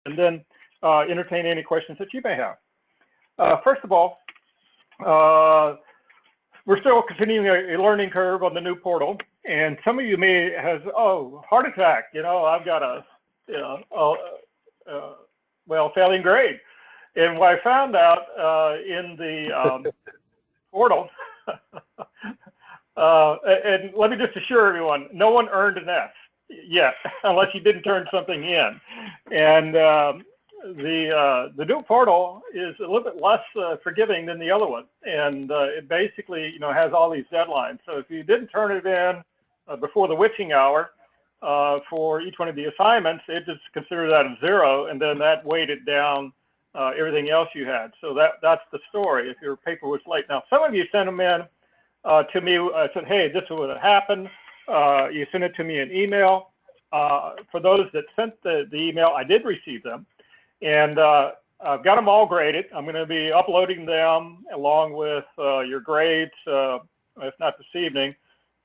and then entertain any questions that you may have. First of all, we're still continuing a learning curve on the new portal, and some of you may have, oh, heart attack, I've got a, well, failing grade. And what I found out in the portal, and let me just assure everyone, no one earned an F yet, unless you didn't turn something in. And the new portal is a little bit less forgiving than the other one, and it basically, has all these deadlines. So if you didn't turn it in before the witching hour for each one of the assignments, it just considered that a 0, and then that weighted down everything else you had. So that's the story if your paper was late. Now, some of you sent them in to me. I said, hey, this is what happened. You sent it to me in email. For those that sent the email, I did receive them. And I've got them all graded. I'm going to be uploading them along with your grades, if not this evening,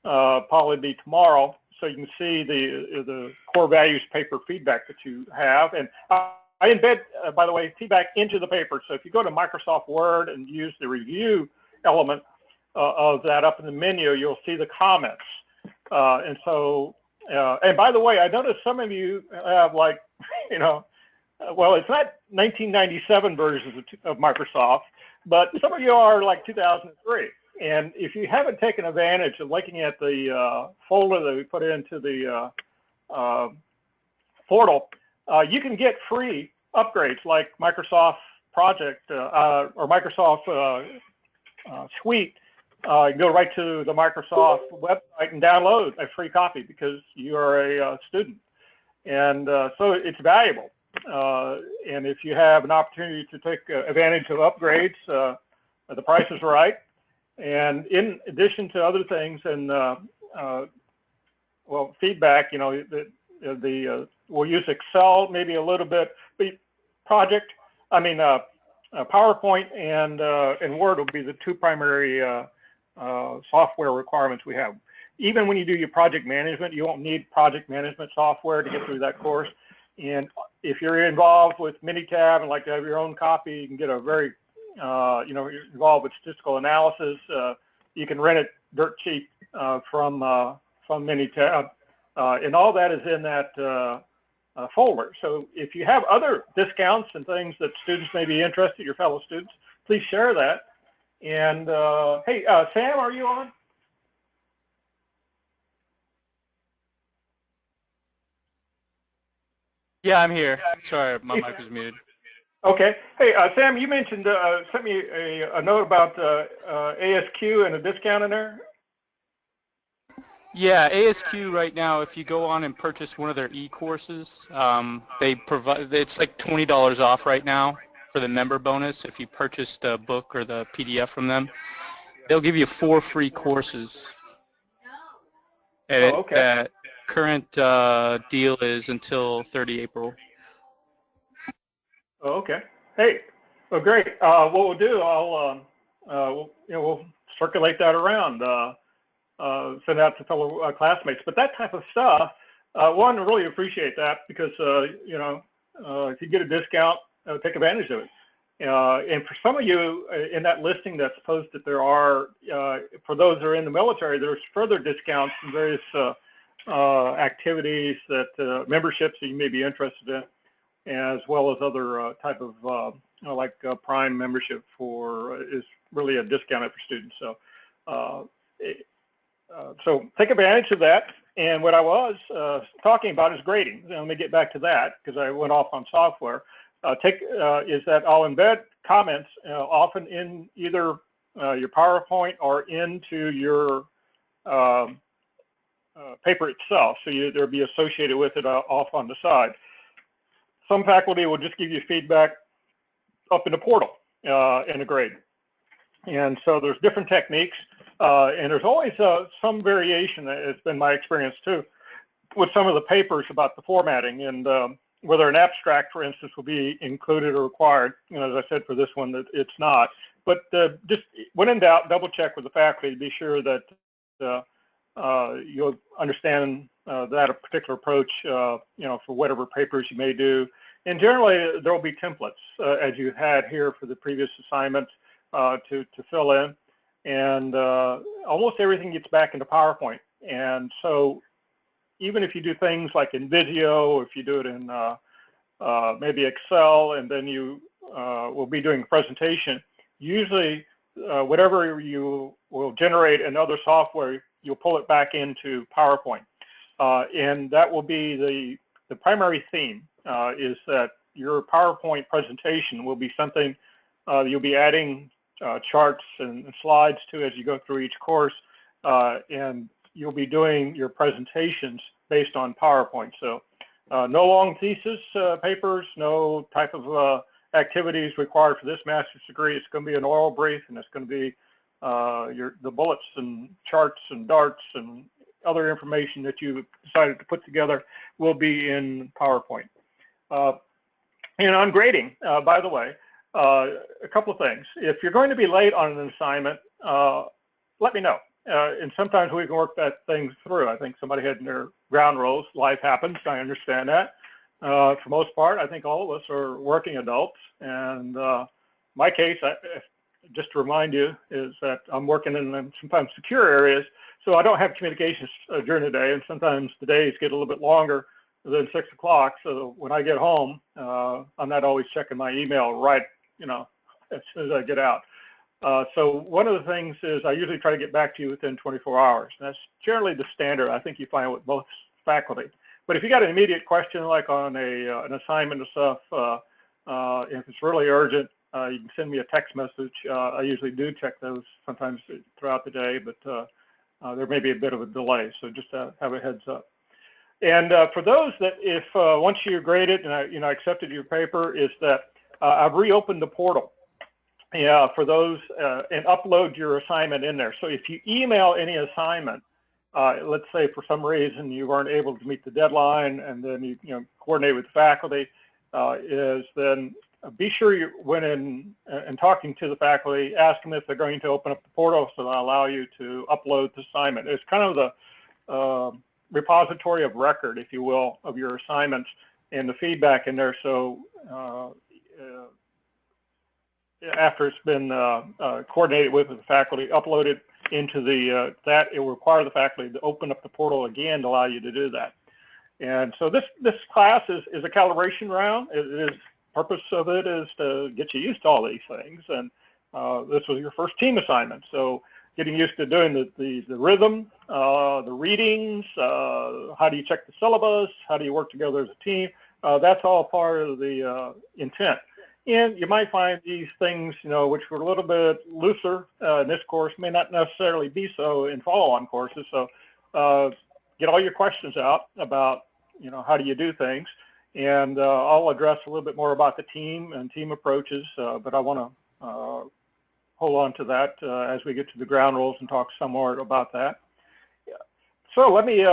probably be tomorrow, so you can see the core values paper feedback that you have. And I embed, by the way, feedback into the paper. So if you go to Microsoft Word and use the review element of that up in the menu, you'll see the comments. And so, and by the way, I noticed some of you have like, well, it's not 1997 versions of Microsoft, but some of you are like 2003. And if you haven't taken advantage of looking at the folder that we put into the portal, you can get free upgrades like Microsoft Project or Microsoft Suite. You go right to the Microsoft website and download a free copy because you are a student. And so it's valuable. And if you have an opportunity to take advantage of upgrades, the price is right. And in addition to other things, and well, feedback, we'll use Excel maybe a little bit. But PowerPoint and Word will be the two primary software requirements we have. Even when you do your project management, you won't need project management software to get through that course. And if you're involved with Minitab and like to have your own copy, you can get a very, you're involved with statistical analysis. You can rent it dirt cheap from Minitab, and all that is in that folder. So if you have other discounts and things that students may be interested, your fellow students, please share that. And hey, Sam, are you on? Yeah, I'm here. Sorry, my mic was muted. Okay. Hey, Sam, you mentioned, sent me a note about ASQ and a discount in there. Yeah, ASQ right now, if you go on and purchase one of their e-courses, they provide, it's like $20 off right now for the member bonus. If you purchase the book or the PDF from them, they'll give you 4 free courses. And okay. Current deal is until 30 April. Okay. Hey, well, great. What we'll do, we'll circulate that around, send out to fellow classmates. But that type of stuff, one, I really appreciate that because, if you get a discount, take advantage of it. And for some of you in that listing that's posted, there are, for those that are in the military, there's further discounts and various activities that memberships that you may be interested in, as well as other type of like Prime membership is really a discount for students. So so take advantage of that. And what I was talking about is grading. Let me get back to that because I went off on software. Is that I'll embed comments often in either your PowerPoint or into your paper itself, so they'll be associated with it off on the side. Some faculty will just give you feedback up in the portal in a grade. And so there's different techniques, and there's always some variation. It's been my experience too with some of the papers about the formatting and whether an abstract, for instance, will be included or required. As I said, for this one, that it's not. But just when in doubt, double check with the faculty to be sure that you'll understand that a particular approach, for whatever papers you may do. And generally, there will be templates, as you had here for the previous assignments, to fill in. And almost everything gets back into PowerPoint. And so even if you do things like in Visio, if you do it in maybe Excel, and then you will be doing a presentation, usually whatever you will generate in other software, you'll pull it back into PowerPoint. And that will be the primary theme, is that your PowerPoint presentation will be something you'll be adding charts and slides to as you go through each course, and you'll be doing your presentations based on PowerPoint. So no long thesis papers, no type of activities required for this master's degree. It's going to be an oral brief, and it's going to be the bullets and charts and darts and other information that you decided to put together will be in PowerPoint. And on grading, by the way, a couple of things. If you're going to be late on an assignment, let me know. And sometimes we can work that thing through. I think somebody had in their ground rules. Life happens. I understand that. For most part, I think all of us are working adults. And my case, just to remind you, is that I'm working in sometimes secure areas, so I don't have communications during the day, and sometimes the days get a little bit longer than 6 o'clock. So when I get home, I'm not always checking my email right, as soon as I get out. So one of the things is I usually try to get back to you within 24 hours. And that's generally the standard I think you find with most faculty. But if you got an immediate question, like on an assignment or stuff, if it's really urgent, you can send me a text message. I usually do check those sometimes throughout the day, but there may be a bit of a delay. So just have a heads up. And for those that, if once you graded and I accepted your paper, is that I've reopened the portal. Yeah, for those, and upload your assignment in there. So if you email any assignment, let's say for some reason you weren't able to meet the deadline, and then you coordinate with the faculty, is then be sure you went in and talking to the faculty, ask them if they're going to open up the portal so they'll allow you to upload the assignment. It's kind of the repository of record, if you will, of your assignments and the feedback in there. So after it's been coordinated with the faculty, uploaded into that, it will require the faculty to open up the portal again to allow you to do that. And so this class is a calibration round. Purpose of it is to get you used to all these things. And this was your first team assignment. So getting used to doing the rhythm, the readings, how do you check the syllabus, how do you work together as a team, that's all part of the intent. And you might find these things, which were a little bit looser in this course, may not necessarily be so in follow-on courses. So get all your questions out about, how do you do things. And I'll address a little bit more about the team and team approaches, but I want to hold on to that as we get to the ground rules and talk some more about that. So let me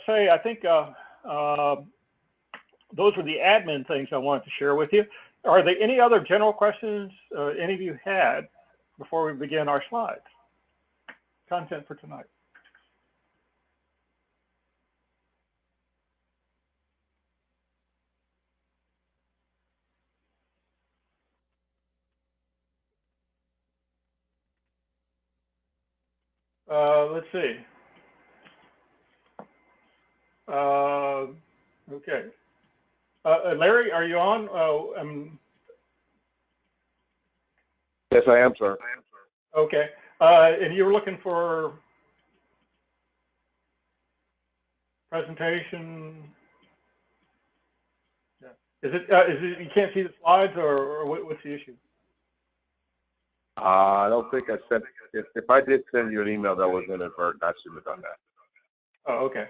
say, I think those were the admin things I wanted to share with you. Are there any other general questions any of you had before we begin our slides? Content for tonight. Let's see. Okay. Larry, are you on? Yes, I am, sir. Okay. And you were looking for presentation? Yeah. Is it you can't see the slides, or what's the issue? I don't think I sent. If I did send you an email, that was inadvertent. I shouldn't have done that. Oh, okay.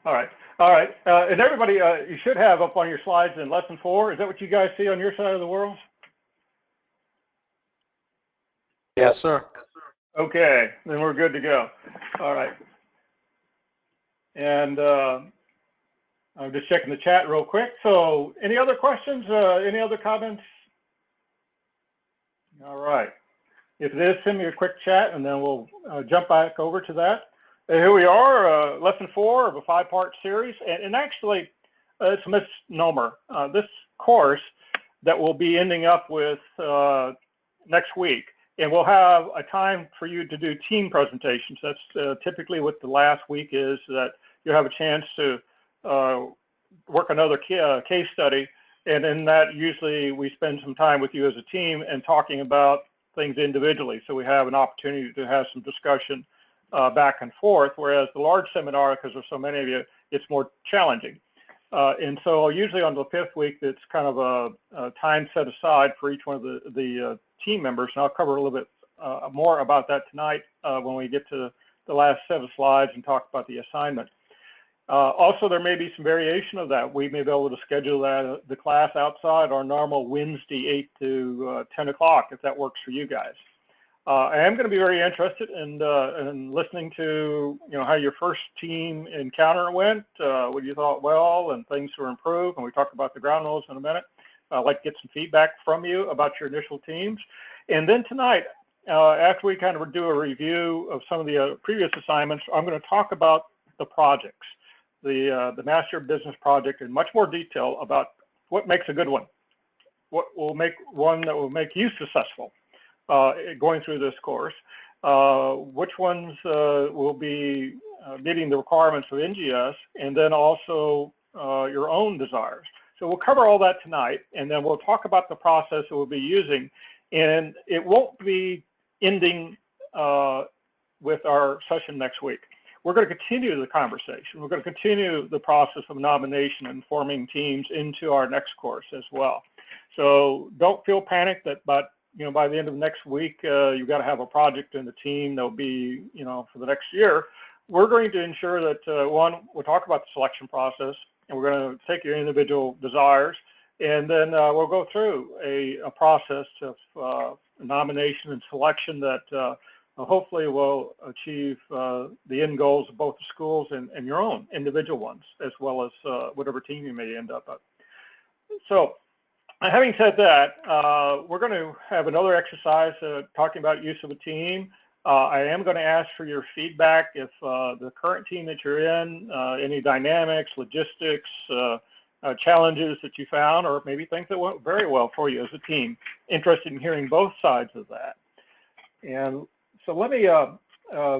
All right. All right. And everybody, you should have up on your slides in lesson 4. Is that what you guys see on your side of the world? Yes, sir. Okay. Then we're good to go. All right. And I'm just checking the chat real quick. So any other questions? Any other comments? All right. If it is, send me a quick chat, and then we'll jump back over to that. Here we are, lesson 4 of a 5-part series, and actually, it's a misnomer. This course that we'll be ending up with next week. And we'll have a time for you to do team presentations. That's typically what the last week is, that you have a chance to work another case study. And in that, usually we spend some time with you as a team and talking about things individually. So we have an opportunity to have some discussion back and forth, whereas the large seminar, because there's so many of you, it's more challenging. And so usually on the 5th week, it's kind of a time set aside for each one of the team members. And I'll cover a little bit more about that tonight when we get to the last set of slides and talk about the assignment. Also, there may be some variation of that. We may be able to schedule that the class outside our normal Wednesday 8 to 10 o'clock if that works for you guys. I am going to be very interested in listening to how your first team encounter went, what you thought well, and things to improve. And we talked about the ground rules in a minute. I'd like to get some feedback from you about your initial teams. And then tonight, after we kind of do a review of some of the previous assignments, I'm going to talk about the projects, the Master Business Project in much more detail about what makes a good one, what will make one that will make you successful going through this course, which ones will be meeting the requirements of NGS, and then also your own desires. So we'll cover all that tonight, and then we'll talk about the process that we'll be using. And it won't be ending with our session next week. We're going to continue the conversation. We're going to continue the process of nomination and forming teams into our next course as well. So don't feel panicked that by the end of next week, you've got to have a project in the team that'll be, for the next year. We're going to ensure that, one, we'll talk about the selection process, and we're going to take your individual desires, and then we'll go through a process of nomination and selection that hopefully will achieve the end goals of both the schools and your own individual ones, as well as whatever team you may end up at. So having said that, we're going to have another exercise talking about use of a team. I am going to ask for your feedback if the current team that you're in, any dynamics, logistics, challenges that you found, or maybe things that went very well for you as a team. Interested in hearing both sides of that. And so let me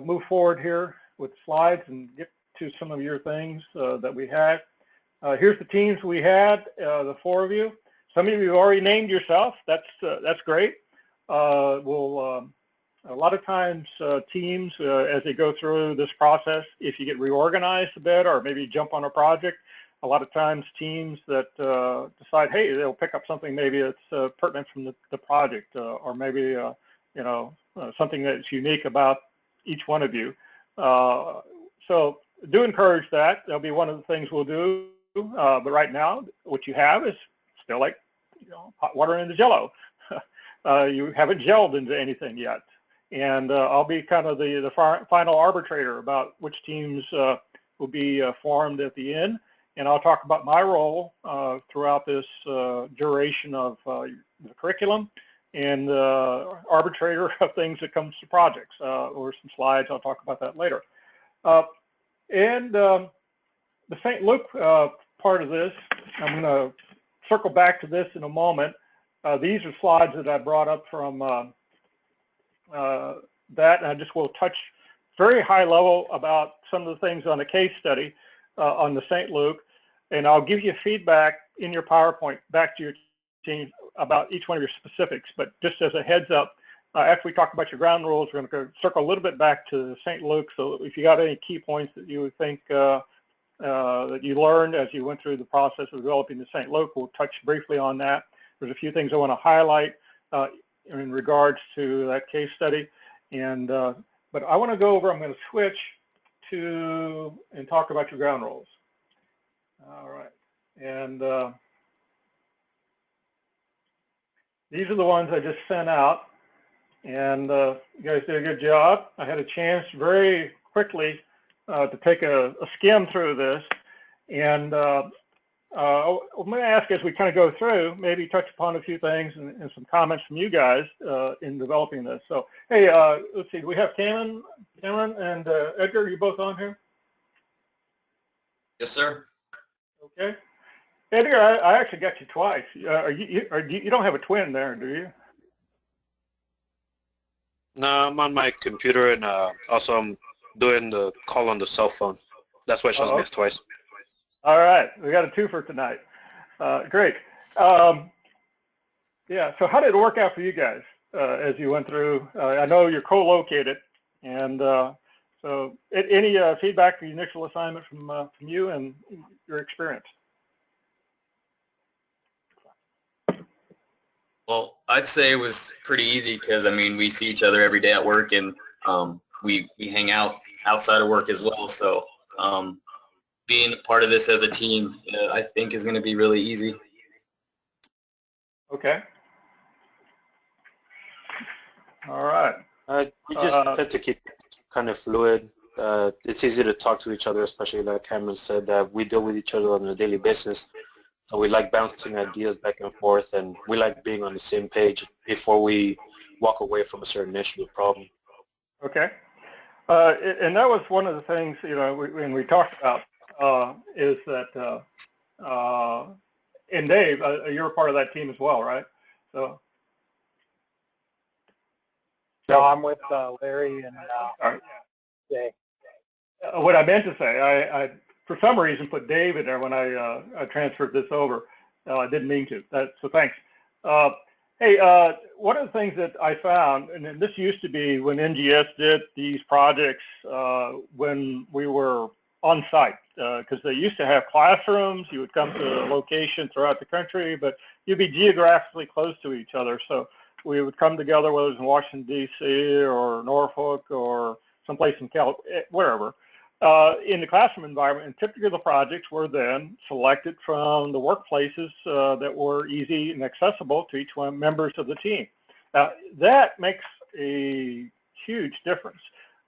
move forward here with slides and get to some of your things that we had. Here's the teams we had, the 4 of you. Some of you have already named yourself. That's great. A lot of times teams, as they go through this process, if you get reorganized a bit or maybe jump on a project, a lot of times teams that decide, hey, they'll pick up something maybe that's pertinent from the project or maybe, something that's unique about each one of you. So do encourage that. That'll be one of the things we'll do. But right now, what you have is still like hot water into Jell-O. You haven't gelled into anything yet. And I'll be kind of the final arbitrator about which teams will be formed at the end. And I'll talk about my role throughout this duration of the curriculum and arbitrator of things that comes to projects or some slides. I'll talk about that later. And the St. Luke part of this, I'm going to circle back to this in a moment. These are slides that I brought up from that, and I just will touch very high level about some of the things on the case study on the St. Luke, and I'll give you feedback in your PowerPoint back to your team about each one of your specifics. But just as a heads up, after we talk about your ground rules, we're going to circle a little bit back to St. Luke. So if you got any key points that you would think that you learned as you went through the process of developing the St. Luke, we'll touch briefly on that. There's a few things I want to highlight in regards to that case study. And but I want to go over, I'm going to switch to and talk about your ground rules. All right. And these are the ones I just sent out. And you guys did a good job. I had a chance very quickly to take a skim through this. And I'm going to ask, as we kind of go through, maybe touch upon a few things and some comments from you guys in developing this. So, hey, let's see, do we have Cameron and Edgar, are you both on here? Yes, sir. Okay. Edgar, I actually got you twice. You don't have a twin there, do you? No, I'm on my computer, and also I'm doing the call on the cell phone. That's why it shows me as twice. All right, we got a twofer tonight. Great. Yeah, so how did it work out for you guys as you went through? I know you're co-located, and so any feedback for the initial assignment from you and your experience? Well, I'd say it was pretty easy because, I mean, we see each other every day at work, and we hang out outside of work as well. So being a part of this as a team, I think is going to be really easy. Okay. All right. We just tend to keep kind of fluid. It's easy to talk to each other, especially like Cameron said, that we deal with each other on a daily basis. So we like bouncing ideas back and forth, and we like being on the same page before we walk away from a certain issue or problem. Okay. And that was one of the things, when we talked about is that, and Dave, you're a part of that team as well, right? So. No, I'm with Larry and Dave. What I meant to say, I for some reason put Dave in there when I transferred this over. I didn't mean to. So thanks. Hey, one of the things that I found, and this used to be when NGS did these projects when we were on site, because they used to have classrooms. You would come to a location throughout the country, but you'd be geographically close to each other. So we would come together, whether it's in Washington, D.C. or Norfolk or someplace in wherever, in the classroom environment. And typically the projects were then selected from the workplaces that were easy and accessible to each one members of the team. That makes a huge difference.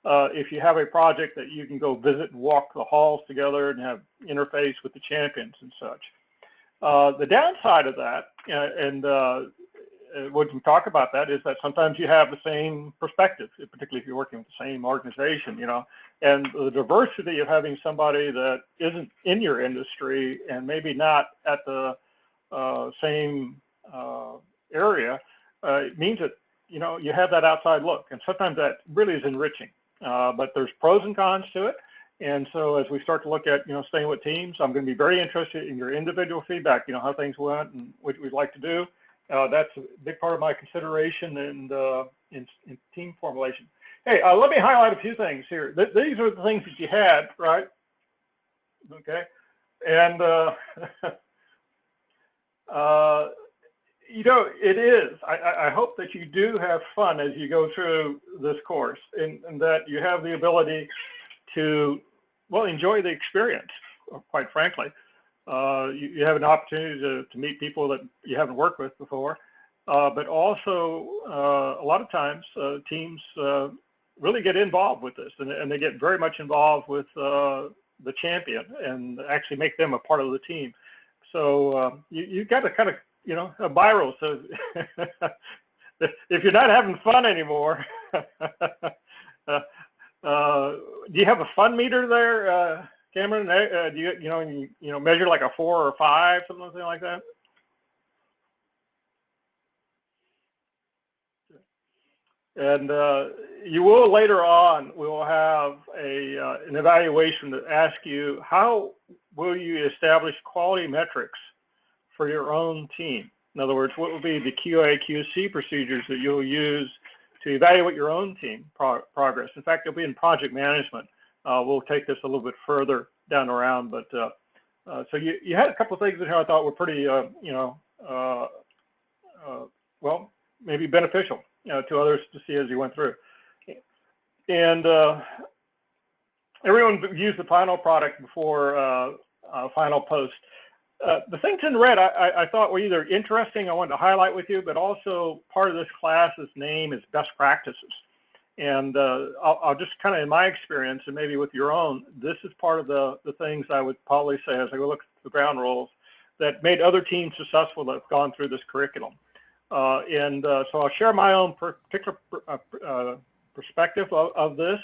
If you have a project that you can go visit and walk the halls together and have interface with the champions and such. The downside of that, when you talk about that, is that sometimes you have the same perspective, particularly if you're working with the same organization, and the diversity of having somebody that isn't in your industry and maybe not at the same area means that, you have that outside look, and sometimes that really is enriching. But there's pros and cons to it. And so as we start to look at, staying with teams, I'm going to be very interested in your individual feedback, how things went and what we'd like to do. That's a big part of my consideration and in team formulation. Hey, let me highlight a few things here. These are the things that you had, right? Okay. And, it is. I hope that you do have fun as you go through this course and that you have the ability to, well, enjoy the experience, quite frankly. You have an opportunity to meet people that you haven't worked with before, but also a lot of times teams really get involved with this, and they get very much involved with the champion and actually make them a part of the team. So you've got to kind of, a viral. So if you're not having fun anymore, do you have a fun meter there? Cameron, do you measure like a 4 or 5, something like that? And you will later on, we will have an evaluation that asks you, how will you establish quality metrics for your own team? In other words, what will be the QA/QC procedures that you'll use to evaluate your own team progress? In fact, it'll be in project management. We'll take this a little bit further down the round, but so you had a couple of things in here I thought were pretty, well, maybe beneficial, to others to see as you went through. And everyone used the final product before final post. The things in red I thought were either interesting, I wanted to highlight with you, but also part of this class's name is best practices. And I'll just kind of, in my experience, and maybe with your own, this is part of the things I would probably say as I look at the ground rules that made other teams successful that have gone through this curriculum. So I'll share my own particular perspective of this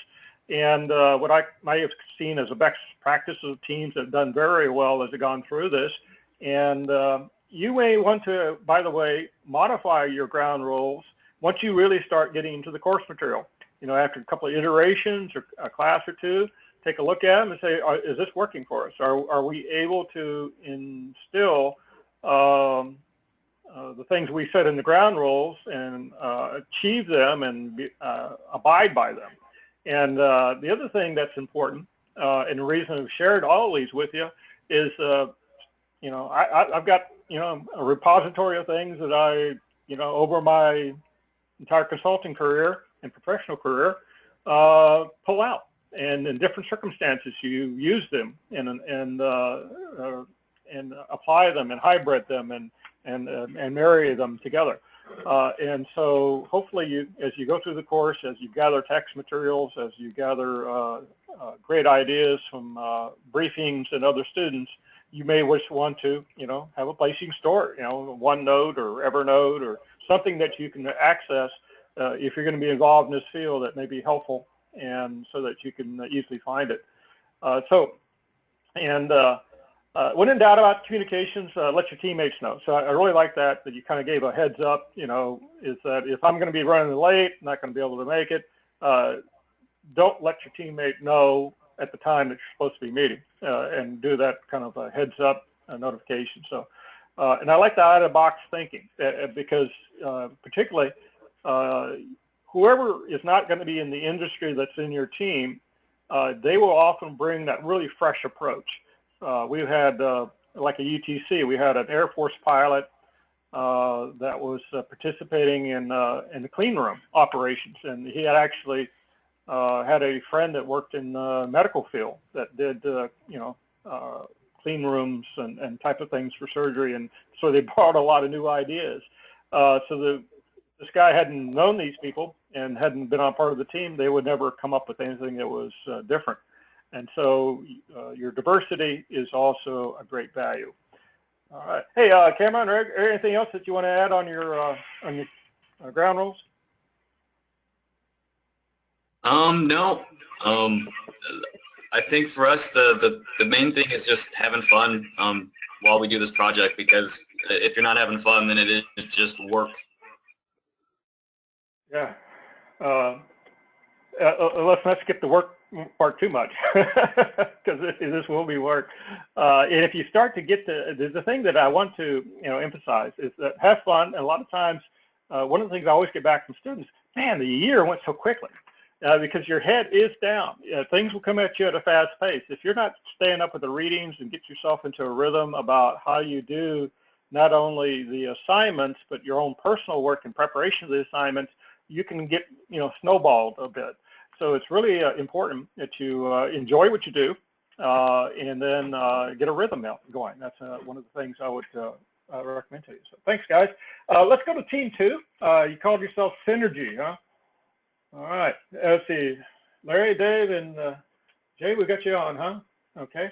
and what I might have seen as a best practice of teams that have done very well as they've gone through this. And you may want to, by the way, modify your ground rules once you really start getting into the course material. You know, after a couple of iterations or a class or two, take a look at them and say, is this working for us? Are we able to instill the things we said in the ground rules and achieve them and abide by them? And the other thing that's important, and the reason I've shared all of these with you, is, you know, I've got, you know, a repository of things that I, you know, over my entire consulting career and professional career, pull out. And in different circumstances, you use them and apply them and hybrid them and marry them together. And so hopefully you, as you go through the course, as you gather text materials, as you gather great ideas from briefings and other students, you may want to, you know, have a place you can store it, you know, OneNote or Evernote or something that you can access if you're going to be involved in this field that may be helpful, and so that you can easily find it. When in doubt about communications, let your teammates know. So I really like that you kind of gave a heads up, you know, is that if I'm going to be running late, not going to be able to make it, don't let your teammate know at the time that you're supposed to be meeting, and do that kind of a heads up notification. So, and I like the out of the box thinking, because particularly whoever is not going to be in the industry that's in your team, they will often bring that really fresh approach. We've had, like a UTC, we had an Air Force pilot that was participating in the clean room operations, and he had actually had a friend that worked in the medical field that did, you know, clean rooms and type of things for surgery, and so they brought a lot of new ideas. This guy hadn't known these people and hadn't been on part of the team, they would never come up with anything that was different. And so your diversity is also a great value. All right. Hey, Cameron, or anything else that you want to add on your ground rules? No. I think for us, the main thing is just having fun while we do this project, because if you're not having fun, then it is just work. Yeah. Let's not skip the work part too much, because this will be work. And if you start to get to the thing that I want to, you know, emphasize is that have fun. And a lot of times, one of the things I always get back from students, man, the year went so quickly. Because your head is down. Things will come at you at a fast pace. If you're not staying up with the readings and get yourself into a rhythm about how you do not only the assignments, but your own personal work in preparation of the assignments, you can get, you know, snowballed a bit. So it's really important that you enjoy what you do, and then get a rhythm going. That's one of the things I would recommend to you. So thanks, guys. Let's go to team 2. You called yourself Synergy, huh? All right, let's see. Larry, Dave, and Jay, we got you on, huh? Okay.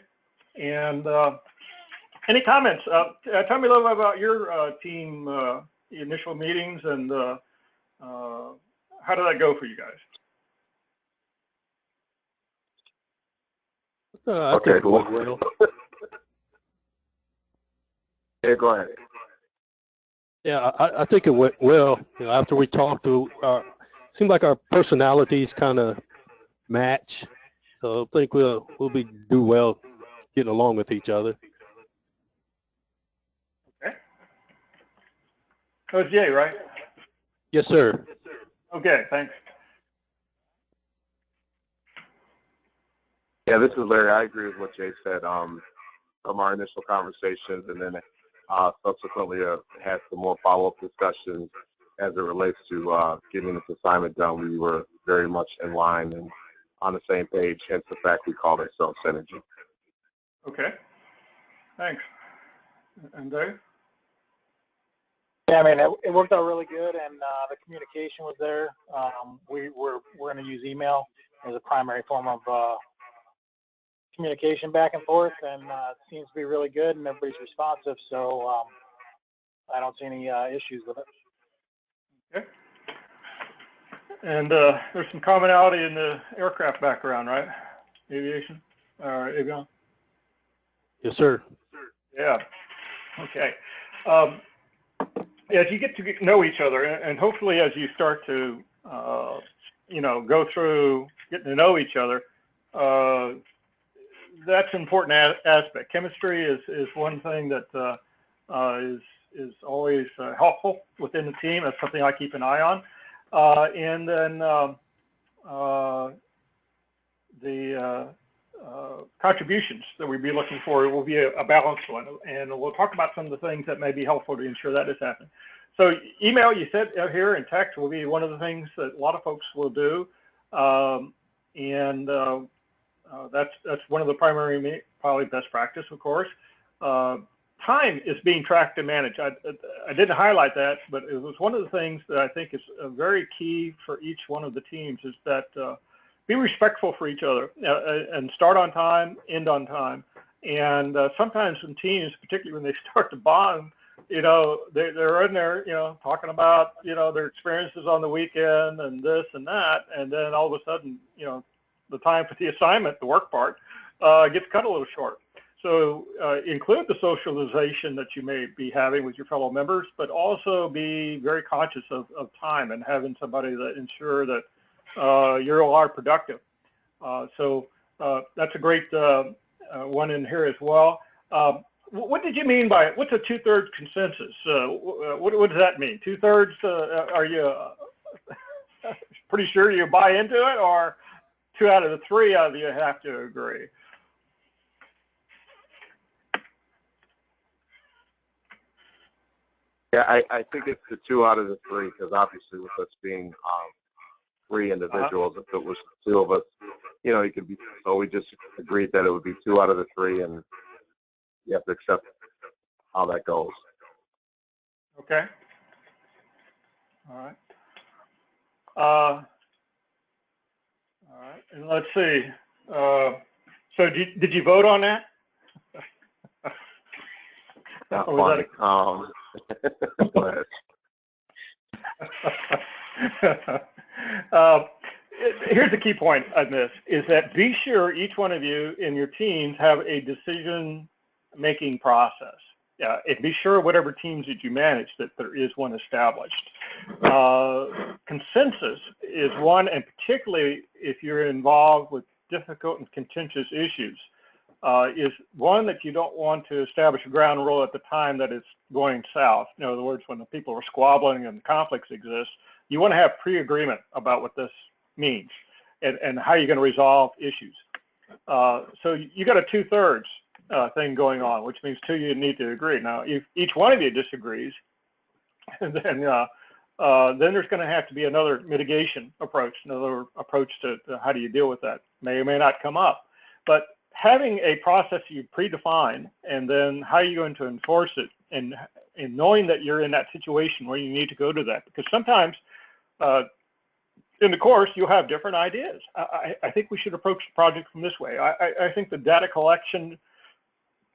And any comments? Tell me a little bit about your team initial meetings, and how did that go for you guys? Okay, well. Yeah, go ahead. Yeah, I think it went well. You know, after we talked to seemed like our personalities kind of match, so I think we'll do well getting along with each other. Okay. That was Jay, right? Yes, sir. Okay, thanks. Yeah, this is Larry. I agree with what Jay said from our initial conversations, and then subsequently had some more follow-up discussions as it relates to getting this assignment done. We were very much in line and on the same page, hence the fact we called ourselves Synergy. Okay, thanks. And Dave? Yeah, I mean, it worked out really good, and the communication was there. We're going to use email as a primary form of communication back and forth, and it seems to be really good, and everybody's responsive, so I don't see any issues with it. Okay. And there's some commonality in the aircraft background, right? Aviation, or avion? Yes, sir. Yeah. Okay. As you get to know each other, and hopefully as you start to, go through getting to know each other, that's an important aspect. Chemistry is one thing that is always helpful within the team. That's something I keep an eye on. And then the contributions that we'd be looking for will be a balanced one. And we'll talk about some of the things that may be helpful to ensure that is happening. So email, you said here, and text will be one of the things that a lot of folks will do. That's one of the primary, probably best practice, of course. Time is being tracked and managed. I didn't highlight that, but it was one of the things that I think is very key for each one of the teams is that be respectful for each other and start on time, end on time. And sometimes in teams, particularly when they start to bond, they're in there, talking about, their experiences on the weekend and this and that. And then all of a sudden, the time for the assignment, the work part, gets cut a little short. So include the socialization that you may be having with your fellow members, but also be very conscious of time and having somebody that ensure that you're a lot productive. So that's a great one in here as well. What did you mean by what's a 2/3 consensus? What does that mean? 2/3? Are you pretty sure you buy into it, or 2 out of the 3 of you have to agree? Yeah, I think it's the 2 out of the 3 because obviously with us being 3 individuals, if it was 2 of us, it could be. So we just agreed that it would be 2 out of the 3, and you have to accept how that goes. Okay. All right. All right. And let's see. So did you vote on that? Not funny. Go ahead. Here's the key point on this, is that be sure each one of you in your teams have a decision-making process. And be sure whatever teams that you manage that there is one established. Consensus is one, and particularly if you're involved with difficult and contentious issues, is one that you don't want to establish a ground rule at the time that it's going south. In other words, when the people are squabbling and conflicts exist, you want to have pre-agreement about what this means and how you're going to resolve issues. So you got a 2/3 thing going on, which means 2 you need to agree. Now, if each one of you disagrees, then there's going to have to be another mitigation approach, another approach to how do you deal with that. May or may not come up, but having a process you predefine and then how you're going to enforce it, and knowing that you're in that situation where you need to go to that, because sometimes in the course you'll have different ideas. I think we should approach the project from this way. I think the data collection,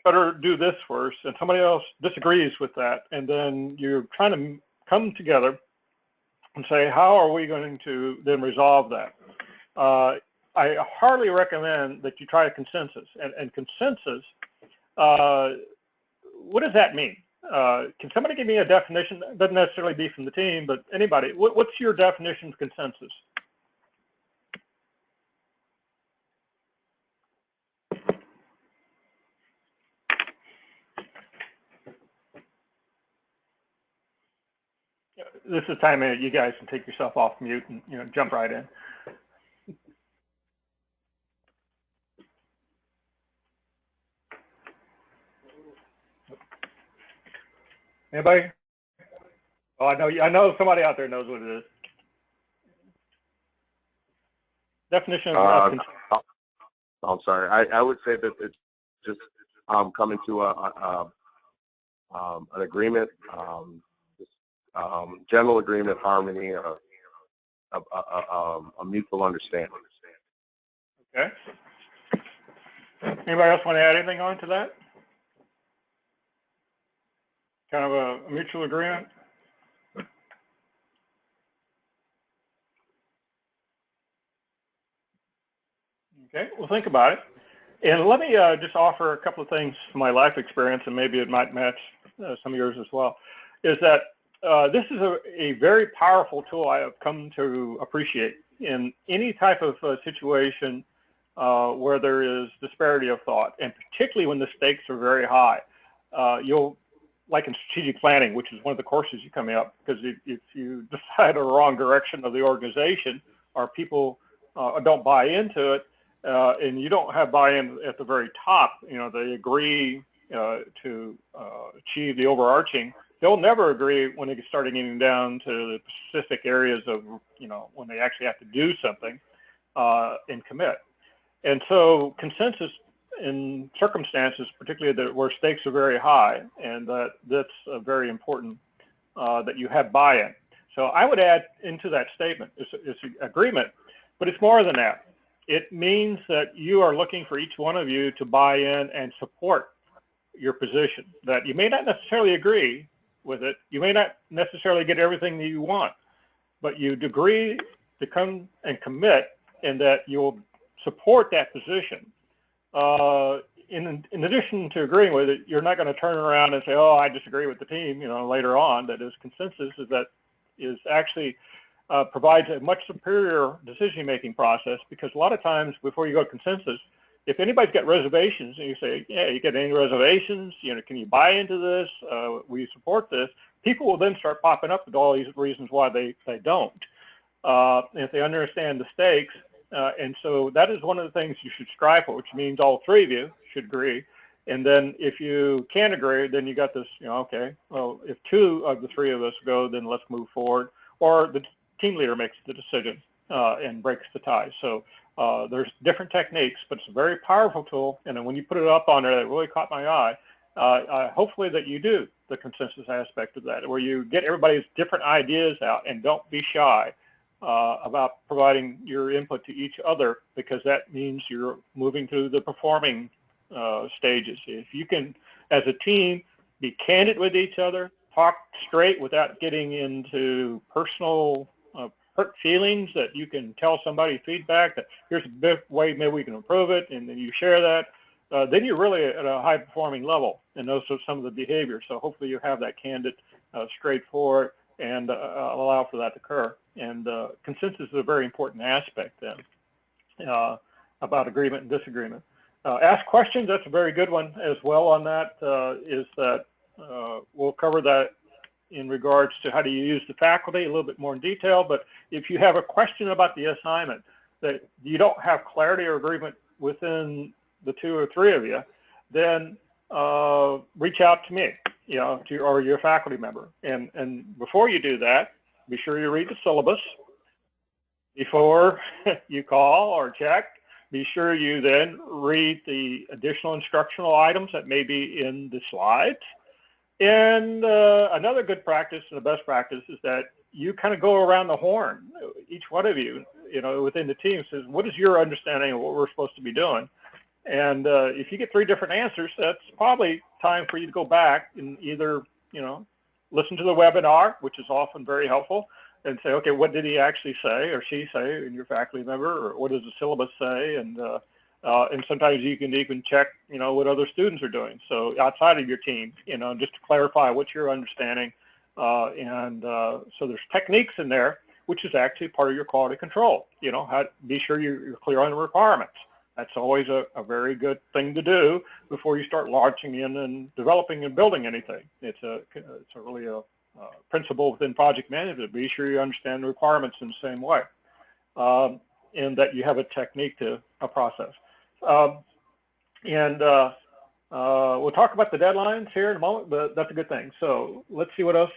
better do this first, and somebody else disagrees with that, and then you're trying to come together and say, how are we going to then resolve that? I hardly recommend that you try a consensus. And consensus, what does that mean? Can somebody give me a definition? It doesn't necessarily be from the team, but anybody. What's your definition of consensus? This is the time you guys can take yourself off mute and jump right in. Anybody? Oh, I know somebody out there knows what it is. Definition of consensus. I'm sorry. I would say that it's just coming to an agreement, general agreement, harmony, a mutual understanding. Okay. Anybody else want to add anything on to that? Kind of a mutual agreement? Okay, well, think about it. And let me just offer a couple of things from my life experience, and maybe it might match some of yours as well, is that this is a very powerful tool I have come to appreciate in any type of situation where there is disparity of thought, and particularly when the stakes are very high. You'll, like in strategic planning, which is one of the courses you come up, because if you decide a wrong direction of the organization, or people don't buy into it, and you don't have buy-in at the very top, they agree to achieve the overarching, they'll never agree when they start getting down to the specific areas of, when they actually have to do something and commit. And so consensus in circumstances, particularly where stakes are very high, and that's very important that you have buy-in. So I would add into that statement, it's an agreement, but it's more than that. It means that you are looking for each one of you to buy in and support your position, that you may not necessarily agree with it, you may not necessarily get everything that you want, but you agree to come and commit, and that you'll support that position. In addition to agreeing with it, you're not going to turn around and say, oh, I disagree with the team, later on. That is, consensus is actually provides a much superior decision-making process, because a lot of times before you go to consensus, if anybody's got reservations and you say, yeah, you got any reservations, can you buy into this, will you support this, people will then start popping up with all these reasons why they don't. If they understand the stakes, and so that is one of the things you should strive for, which means all three of you should agree. And then if you can't agree, then you got this, okay, well, if two of the three of us go, then let's move forward. Or the team leader makes the decision and breaks the tie. So there's different techniques, but it's a very powerful tool. And then when you put it up on there, that really caught my eye. Hopefully that you do the consensus aspect of that, where you get everybody's different ideas out, and don't be shy about providing your input to each other, because that means you're moving to the performing stages. If you can, as a team, be candid with each other, talk straight without getting into personal hurt feelings, that you can tell somebody feedback that here's a way maybe we can improve it, and then you share that, then you're really at a high performing level, and those are some of the behaviors. So hopefully you have that candid, straightforward, and allow for that to occur. And consensus is a very important aspect then about agreement and disagreement. Ask questions, that's a very good one as well on that, is that we'll cover that in regards to how do you use the faculty a little bit more in detail. But if you have a question about the assignment that you don't have clarity or agreement within the two or three of you, then reach out to me, or your faculty member. And before you do that, be sure you read the syllabus before you call or check. Be sure you then read the additional instructional items that may be in the slides. And another good practice, and the best practice, is that you kind of go around the horn. Each one of you, within the team says, what is your understanding of what we're supposed to be doing? And if you get three different answers, that's probably time for you to go back and either, listen to the webinar, which is often very helpful, and say, okay, what did he actually say or she say, and your faculty member, or what does the syllabus say? And sometimes you can even check, what other students are doing. So outside of your team, just to clarify what you're understanding. So there's techniques in there, which is actually part of your quality control. Be sure you're clear on the requirements. That's always a very good thing to do before you start launching in and developing and building anything. It's really a principle within project management. Be sure you understand the requirements in the same way, and that you have a technique to a process. We'll talk about the deadlines here in a moment, but that's a good thing. So let's see what else.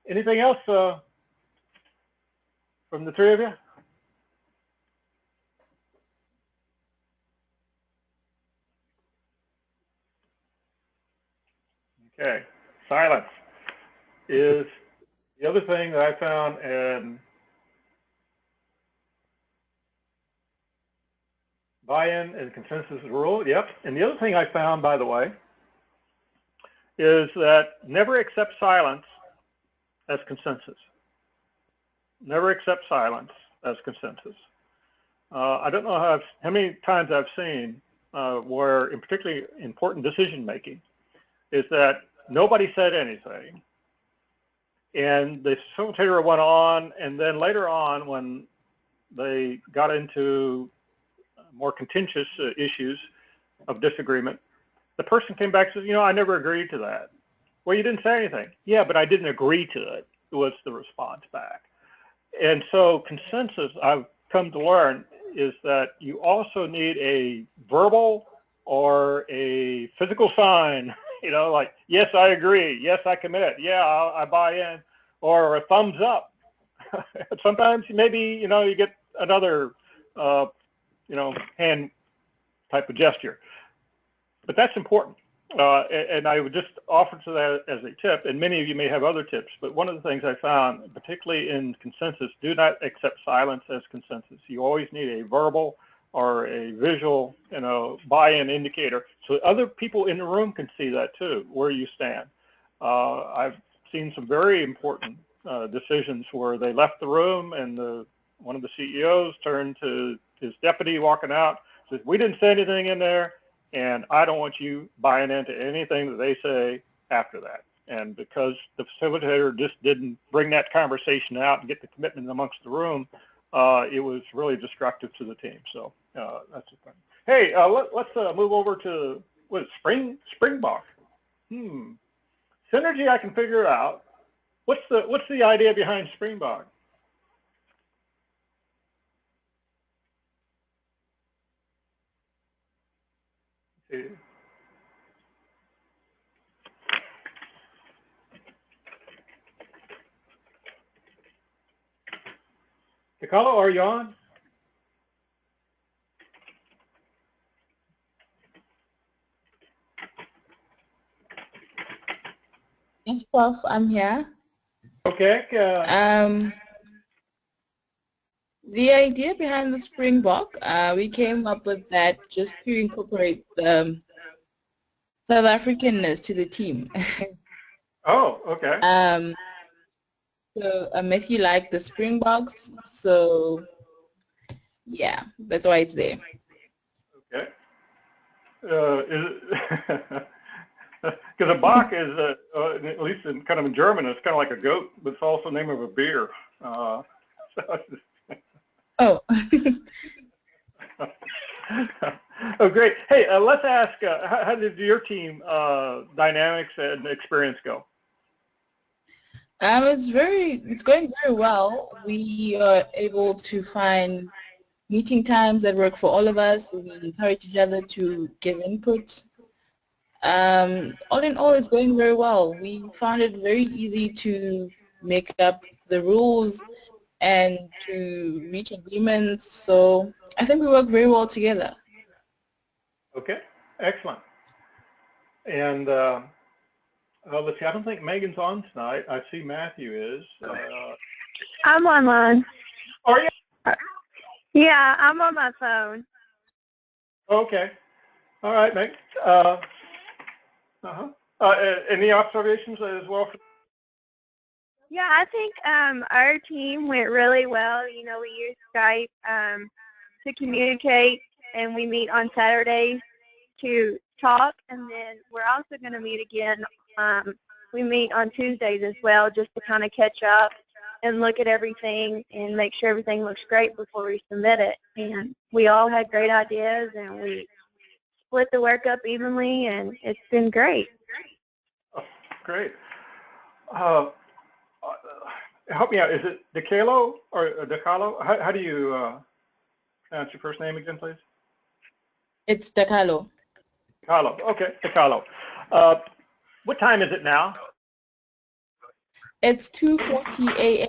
Anything else from the three of you? Okay, silence is the other thing that I found, and buy-in and consensus rule, yep. And the other thing I found, by the way, is that never accept silence as consensus. Never accept silence as consensus. I don't know how many times I've seen where, in particularly important decision making, is that nobody said anything. And the facilitator went on, and then later on, when they got into more contentious issues of disagreement, the person came back and said, you know, I never agreed to that. Well, you didn't say anything. Yeah, but I didn't agree to it, was the response back. And so consensus, I've come to learn, is that you also need a verbal or a physical sign, you know, like, yes, I agree. Yes, I commit. Yeah, I buy in. Or a thumbs up. Sometimes maybe, you know, you get another, you know, hand type of gesture. But that's important. And I would just offer to that as a tip, and many of you may have other tips, but one of the things I found, particularly in consensus, do not accept silence as consensus. You always need a verbal or a visual, you know, buy-in indicator so other people in the room can see that too, where you stand. I've seen some very important decisions where they left the room and one of the CEOs turned to his deputy walking out, says, we didn't say anything in there, and I don't want you buying into anything that they say after that. And because the facilitator just didn't bring that conversation out and get the commitment amongst the room, it was really destructive to the team. So that's the thing. Hey, let's move over to, what is it, Springbok? Synergy, I can figure it out. What's the idea behind Springbok? Takalo, are you on? Yes, Prof, I'm here. Okay. The idea behind the Springbok, we came up with that just to incorporate the South Africanness to the team. Oh, okay. So if you like the Springboks, so yeah, that's why it's there. Okay. Because a Bach is, at least in kind of in German, it's kind of like a goat, but it's also the name of a beer. Oh. Oh, great. Hey, let's ask, how did your team dynamics and experience go? It's going very well. We are able to find meeting times that work for all of us. We encourage each other to give input. All in all, it's going very well. We found it very easy to make up the rules and to reach agreements. So I think we work very well together. Okay, excellent. And let's see, I don't think Megan's on tonight. I see Matthew is. I'm online. Are you? Yeah, I'm on my phone. Okay. All right, Meg. Any observations as well? Yeah, I think our team went really well. You know, we use Skype to communicate, and we meet on Saturdays to talk, and then we're also going to meet again. We meet on Tuesdays as well, just to kind of catch up and look at everything and make sure everything looks great before we submit it. And we all had great ideas, and we split the work up evenly, and it's been great. Oh, great. Help me out. Is it Decalo or Decalo? How do you pronounce your first name again, please? It's Decalo. Decalo. Okay, Decalo. What time is it now? It's 2:40 a.m.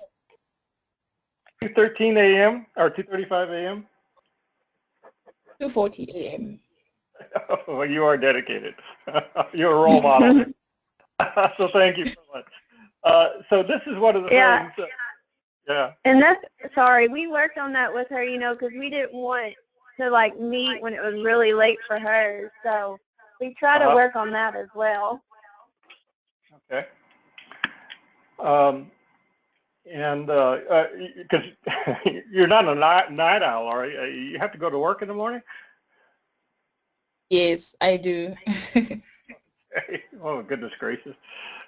2:13 a.m. or 2:35 a.m.? 2:40 a.m. Oh, you are dedicated. You're a role model. So thank you so much. So this is one of the things. Yeah. And that's, sorry, we worked on that with her, you know, because we didn't want to, like, meet when it was really late for her. So we try to work on that as well. Okay. And because you're not a night owl, are you? You have to go to work in the morning? Yes, I do. Oh, goodness gracious.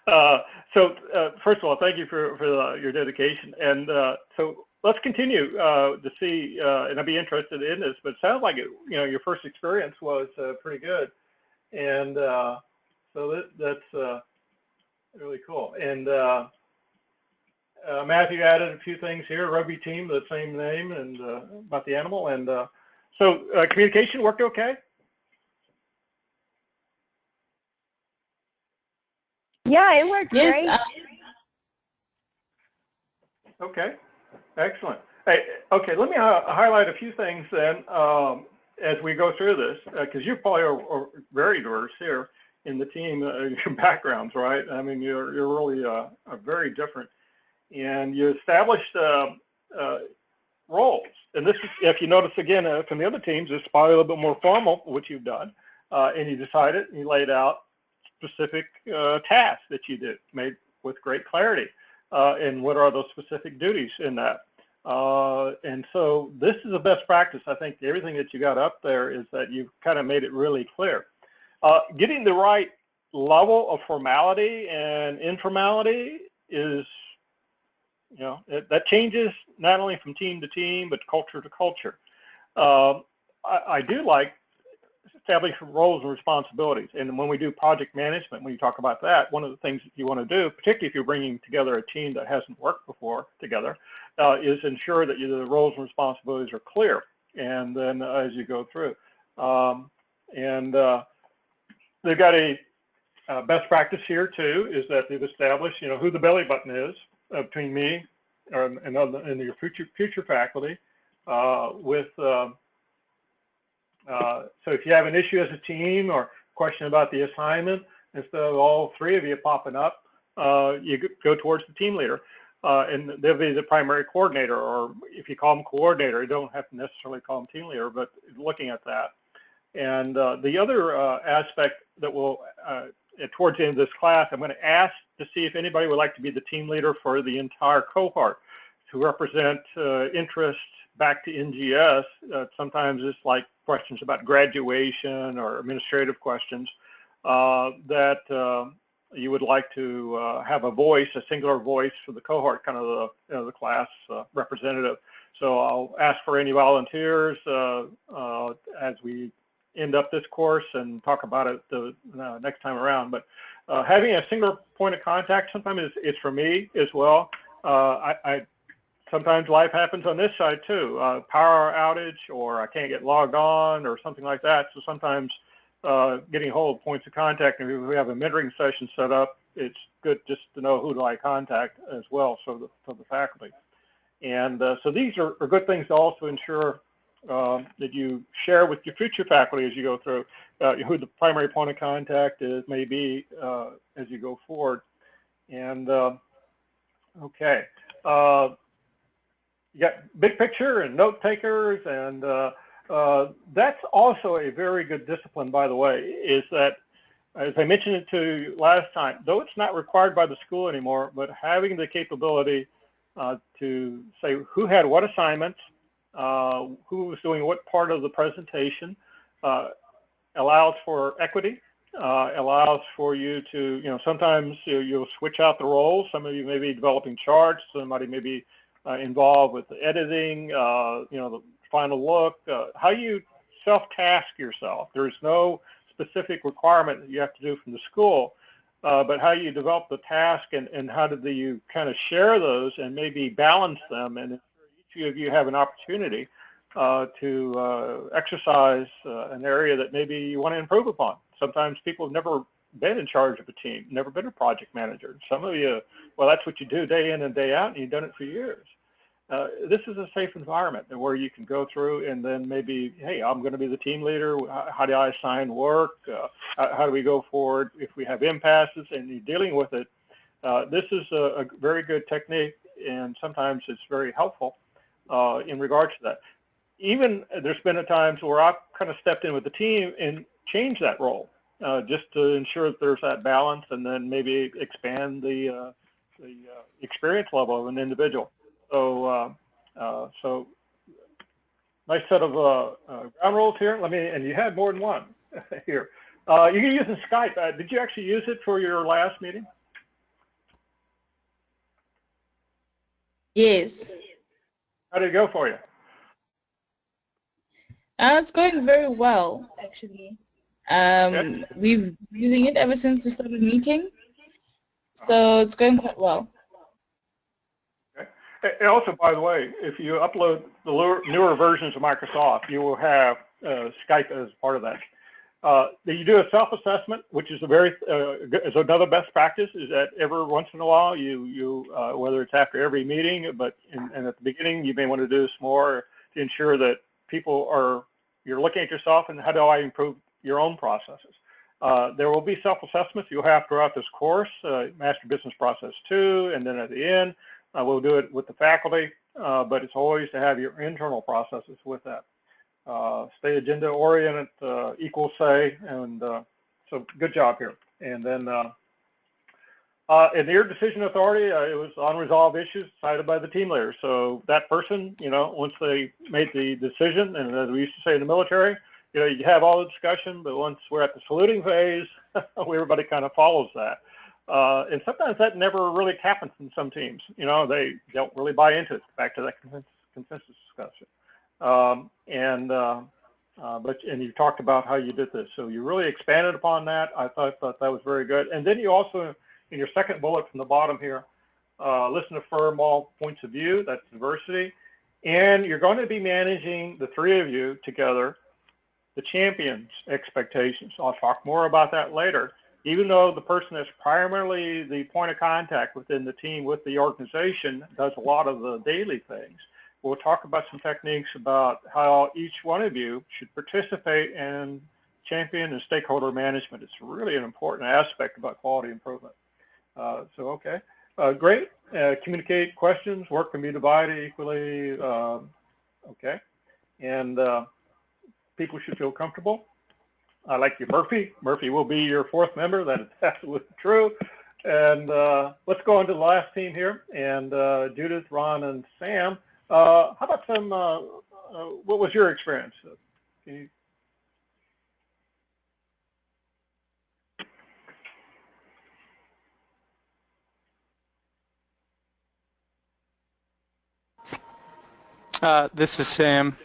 First of all, thank you for your dedication. And so let's continue to see, and I'd be interested in this, but it sounds like your first experience was pretty good. And so that's really cool. And Matthew added a few things here, rugby team, the same name, and about the animal. And so communication worked okay? Yeah, it worked great. Okay, excellent. Hey, okay, let me highlight a few things then as we go through this, because you probably are very diverse here in the team, your backgrounds, right? I mean, you're really are very different. And you established roles. And this is, if you notice again from the other teams, it's probably a little bit more formal, which you've done. And you decided, you laid out specific tasks that you did, made with great clarity. And what are those specific duties in that? And so this is a best practice. I think everything that you got up there is that you've kind of made it really clear. Getting the right level of formality and informality is, that changes not only from team to team, but culture to culture. I do like establishing roles and responsibilities. And when we do project management, when you talk about that, one of the things that you want to do, particularly if you're bringing together a team that hasn't worked before together, is ensure that the roles and responsibilities are clear. And then as you go through. They've got a best practice here too, is that they've established, who the belly button is between me and your future faculty so if you have an issue as a team or question about the assignment, instead of all three of you popping up, you go towards the team leader. And they'll be the primary coordinator, or if you call them coordinator, you don't have to necessarily call them team leader, but looking at that. And the other aspect that will, towards the end of this class, I'm going to ask to see if anybody would like to be the team leader for the entire cohort to represent interest back to NGS. Sometimes it's like questions about graduation or administrative questions that you would like to have a voice, a singular voice for the cohort, kind of the class representative. So I'll ask for any volunteers as we end up this course and talk about it the next time around. But having a single point of contact, sometimes it's for me as well. Sometimes life happens on this side too, power outage, or I can't get logged on or something like that. So sometimes getting a hold of points of contact, and if we have a mentoring session set up, it's good just to know who do I contact as well, so the faculty. And so these are good things to also ensure that you share with your future faculty as you go through, who the primary point of contact is, may be as you go forward. And okay. You got big picture and note takers, and that's also a very good discipline, by the way, is that, as I mentioned it to you last time, though it's not required by the school anymore, but having the capability to say who had what assignments, who was doing what part of the presentation, allows for equity, allows for you to, sometimes you'll switch out the roles. Some of you may be developing charts, somebody may be involved with the editing, the final look, how you self-task yourself. There's no specific requirement that you have to do from the school, but how you develop the task and how do you kind of share those and maybe balance them, and each of you have an opportunity to exercise an area that maybe you want to improve upon. Sometimes people have never been in charge of a team, never been a project manager. Some of you, well, that's what you do day in and day out, and you've done it for years. This is a safe environment where you can go through and then maybe, hey, I'm going to be the team leader. How do I assign work? How do we go forward if we have impasses and you're dealing with it? This is a very good technique, and sometimes it's very helpful in regards to that. Even there's been times where I've kind of stepped in with the team and changed that role just to ensure that there's that balance, and then maybe expand the experience level of an individual. So, so nice set of ground rules here. And you had more than one here. You're using Skype. Did you actually use it for your last meeting? Yes. How did it go for you? It's going very well, actually. We've been using it ever since we started meeting, so it's going quite well. Okay. And also, by the way, if you upload the newer versions of Microsoft, you will have Skype as part of that. You do a self-assessment, which is is another best practice. Is that every once in a while, whether it's after every meeting, and at the beginning, you may want to do this more to ensure that you're looking at yourself and how do I improve your own processes. There will be self-assessments you'll have throughout this course, Master Business Process 2, and then at the end, we'll do it with the faculty, but it's always to have your internal processes with that. Stay agenda oriented, equal say, and so good job here. And then in your decision authority, it was unresolved issues cited by the team leader. So that person, once they made the decision, and as we used to say in the military, you have all the discussion, but once we're at the saluting phase, everybody kind of follows that. And sometimes that never really happens in some teams. They don't really buy into it. Back to that consensus discussion. And you talked about how you did this. So you really expanded upon that. I thought that was very good. And then you also, in your second bullet from the bottom here, listen to firm all points of view. That's diversity. And you're going to be managing, the three of you together, the champion's expectations. I'll talk more about that later. Even though the person that's primarily the point of contact within the team with the organization does a lot of the daily things, we'll talk about some techniques about how each one of you should participate in champion and stakeholder management. It's really an important aspect about quality improvement. Great. Communicate questions. Work can be divided equally. Okay. And people should feel comfortable. I like you, Murphy. Murphy will be your fourth member. That is absolutely true. And let's go on to the last team here. And Judith, Ron, and Sam. How about what was your experience? This is Sam.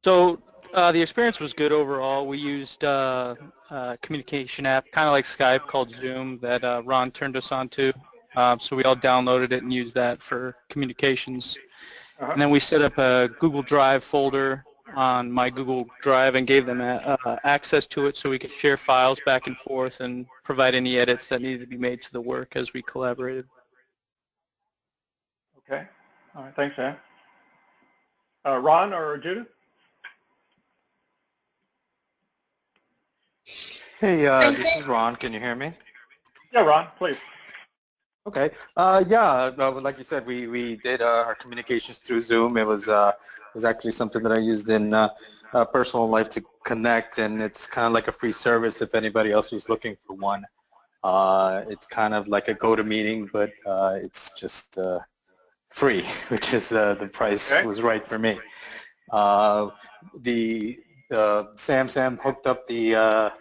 So the experience was good overall. We used a communication app, kind of like Skype, called Zoom that Ron turned us on to. So we all downloaded it and used that for communications. And then we set up a Google Drive folder on my Google Drive and gave them access to it so we could share files back and forth and provide any edits that needed to be made to the work as we collaborated. Okay. All right. Thanks, Sam. Ron or Judith? Hey, this is Ron. Can you hear me? Yeah, Ron, please. Okay. Like you said, we did our communications through Zoom. It was actually something that I used in personal life to connect, and it's kind of like a free service if anybody else was looking for one. It's kind of like a GoToMeeting, but it's just free, which is the price was right for me. Sam hooked up the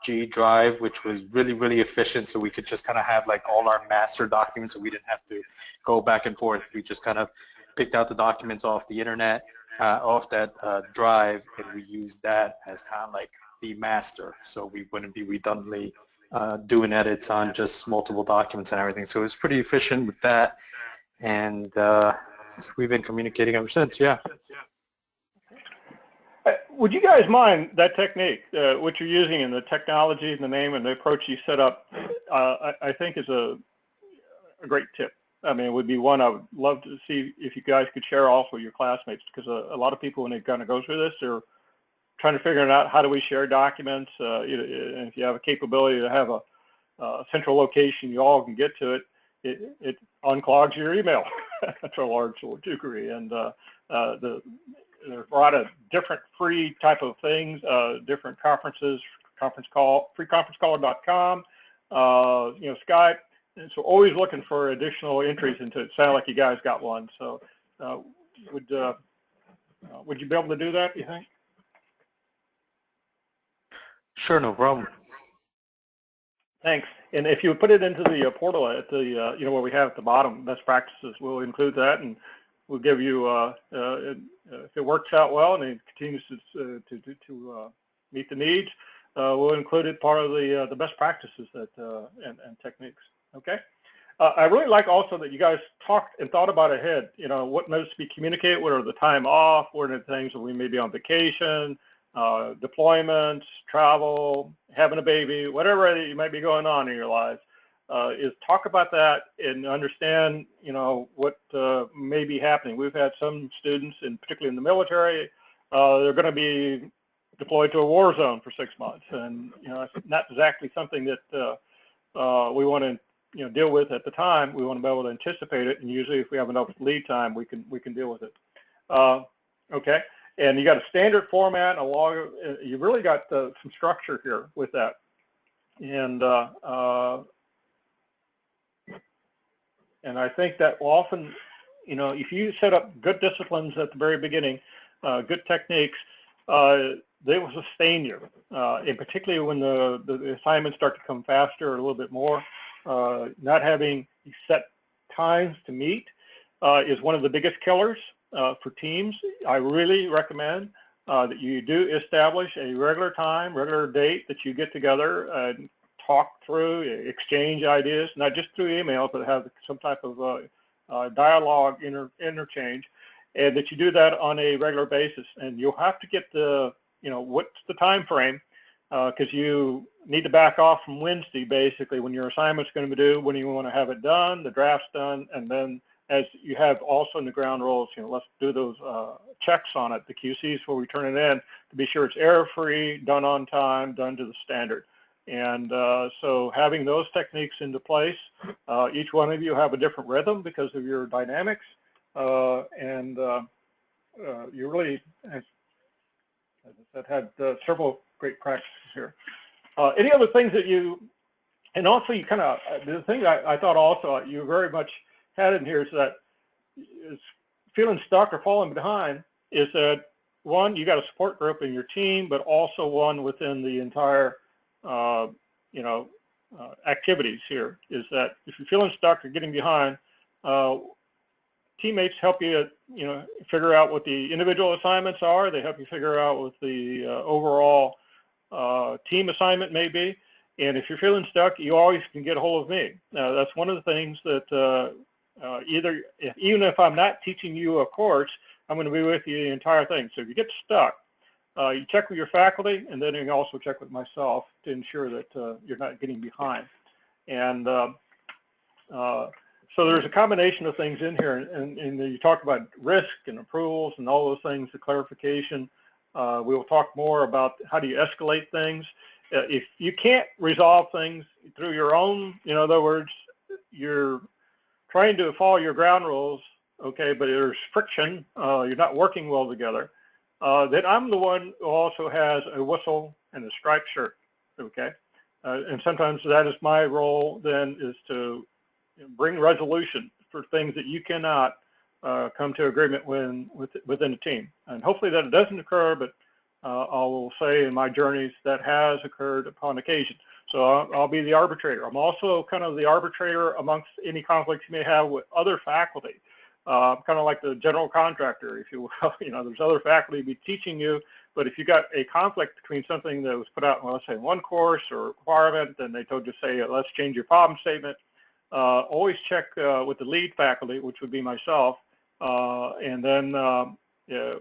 G drive, which was really efficient, so we could just kind of have like all our master documents, so we didn't have to go back and forth. We just kind of picked out the documents off the internet, off that drive, and we used that as kind of like the master, so we wouldn't be redundantly doing edits on just multiple documents and everything. So it was pretty efficient with that, and we've been communicating ever since. Yeah. Would you guys mind that technique, what you're using in the technology and the name and the approach you set up, I think is a great tip. I mean, it would be one I would love to see if you guys could share also with your classmates, because a lot of people, when they kind of go through this, they're trying to figure out how do we share documents. And if you have a capability to have a central location, you all can get to it. It unclogs your email to a large degree. And there's a lot of different free type of things, different conferences, freeconferencecaller.com, Skype. And so always looking for additional entries into it. Sound like you guys got one. So would you be able to do that, you think? Sure, no problem. Thanks. And if you put it into the portal at the, where we have at the bottom, best practices, we'll include that, and we'll give you, if it works out well and it continues to meet the needs, we'll include it part of the best practices that and techniques. Okay. I really like also that you guys talked and thought about ahead. What needs to be communicated, what are the time off, what are the things that we may be on vacation, deployments, travel, having a baby, whatever you might be going on in your lives, is talk about that and understand, what may be happening. We've had some students, and particularly in the military, they're going to be deployed to a war zone for 6 months, and it's not exactly something that we want to deal with at the time. We want to be able to anticipate it, and usually if we have enough lead time, we can deal with it. Okay. And you got a standard format, a log. You really got some structure here with that. And I think that often, if you set up good disciplines at the very beginning, good techniques, they will sustain you. And particularly when the assignments start to come faster or a little bit more, not having set times to meet is one of the biggest killers. For teams, I really recommend that you do establish a regular time, regular date that you get together and talk through, exchange ideas, not just through email, but have some type of dialogue interchange, and that you do that on a regular basis. And you'll have to get the, what's the time frame, because you need to back off from Wednesday, basically, when your assignment's going to be due, when you want to have it done, the draft's done, and then as you have also in the ground rules, let's do those checks on it, the QCs where we turn it in, to be sure it's error-free, done on time, done to the standard. And so having those techniques into place, each one of you have a different rhythm because of your dynamics, and you really, as I said, had several great practices here. Any other things that you, and also you kind of, the thing I thought also you very much had in here is that is feeling stuck or falling behind is that, one, you got a support group in your team, but also one within the entire, activities here, is that if you're feeling stuck or getting behind, teammates help you, figure out what the individual assignments are. They help you figure out what the overall team assignment may be. And if you're feeling stuck, you always can get a hold of me. That's one of the things that even if I'm not teaching you a course, I'm going to be with you the entire thing. So if you get stuck, you check with your faculty, and then you can also check with myself to ensure that you're not getting behind. And so there's a combination of things in here, and you talk about risk and approvals and all those things, the clarification. We will talk more about how do you escalate things. If you can't resolve things through your own, in other words, you're trying to follow your ground rules, okay, but there's friction, you're not working well together, then I'm the one who also has a whistle and a striped shirt, okay? And sometimes that is my role then, is to bring resolution for things that you cannot come to agreement within a team. And hopefully that it doesn't occur, but I will say in my journeys that has occurred upon occasion. So I'll be the arbitrator. I'm also kind of the arbitrator amongst any conflicts you may have with other faculty. Kind of like the general contractor, if you will. There's other faculty be teaching you, but if you got a conflict between something that was put out, let's say, one course or requirement, then they told you, say, let's change your problem statement, always check with the lead faculty, which would be myself, and then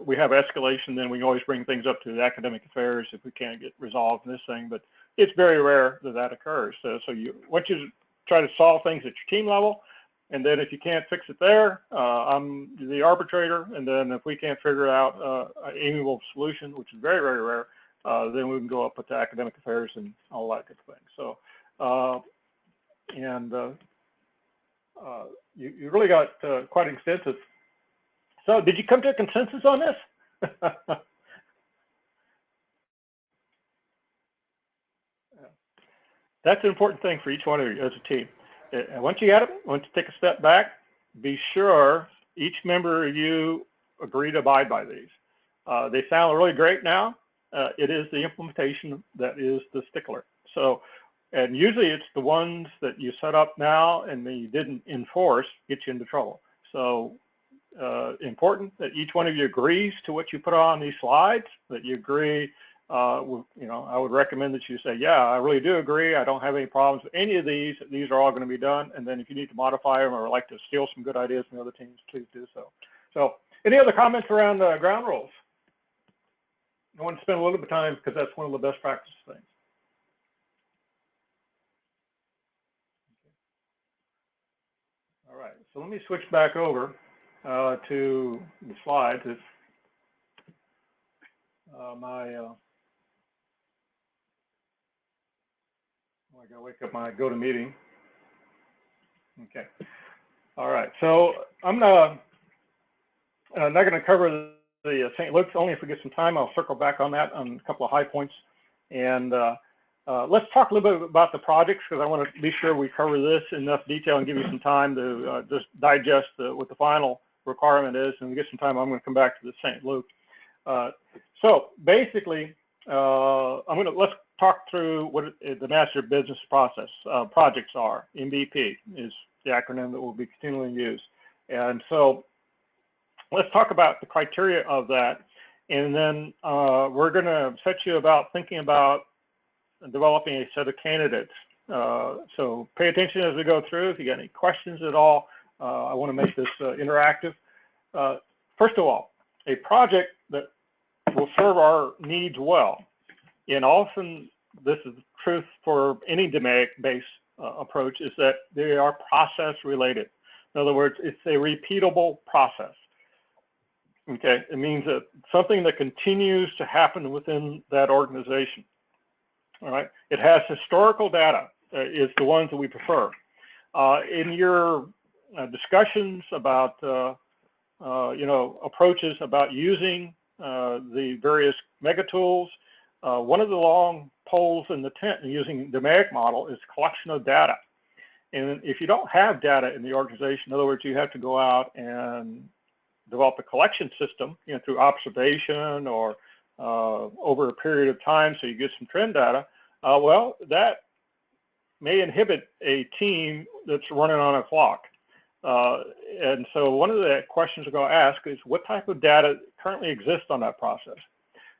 we have escalation. Then we can always bring things up to the academic affairs if we can't get resolved in this thing, but it's very rare that that occurs. So you want you to try to solve things at your team level, and then if you can't fix it there, I'm the arbitrator, and then if we can't figure out an amiable solution, which is very, very rare, then we can go up with the academic affairs and all that good thing. So, you really got quite extensive. So did you come to a consensus on this? That's an important thing for each one of you as a team. And once you got it, once you take a step back, be sure each member of you agree to abide by these. They sound really great now, it is the implementation that is the stickler. So, and usually it's the ones that you set up now and then you didn't enforce get you into trouble. So important that each one of you agrees to what you put on these slides, that you agree, you know, I would recommend that you say, yeah, I really do agree. I don't have any problems with any of these. These are all going to be done. And then if you need to modify them or like to steal some good ideas from other teams, please do so. So any other comments around ground rules? I want to spend a little bit of time because that's one of the best practice things. All right, so let me switch back over to the slides. It's I gotta wake up my GoToMeeting. Okay. All right. So I'm not going to cover the St. Luke's. Only if we get some time, I'll circle back on that on a couple of high points. And let's talk a little bit about the projects because I want to be sure we cover this in enough detail and give you some time to just digest what the final requirement is. And we get some time, I'm going to come back to the St. Luke. So basically, let's talk through what the Master Business Process projects are. MVP is the acronym that will be continually used. And so let's talk about the criteria of that. And then we're going to set you about thinking about developing a set of candidates. So pay attention as we go through. If you got any questions at all, I want to make this interactive. First of all, a project that will serve our needs well. And often this is the truth for any DMAIC-based approach is that they are process related. In other words, it's a repeatable process. Okay, it means that something that continues to happen within that organization. All right, it has historical data is the ones that we prefer. In your discussions about you know, approaches about using the various mega tools, one of the long poles in the tent in using the DMAIC model is collection of data. And if you don't have data in the organization, in other words, you have to go out and develop a collection system, you know, through observation or over a period of time so you get some trend data, well, that may inhibit a team that's running on a clock. And so one of the questions we're going to ask is what type of data currently exists on that process?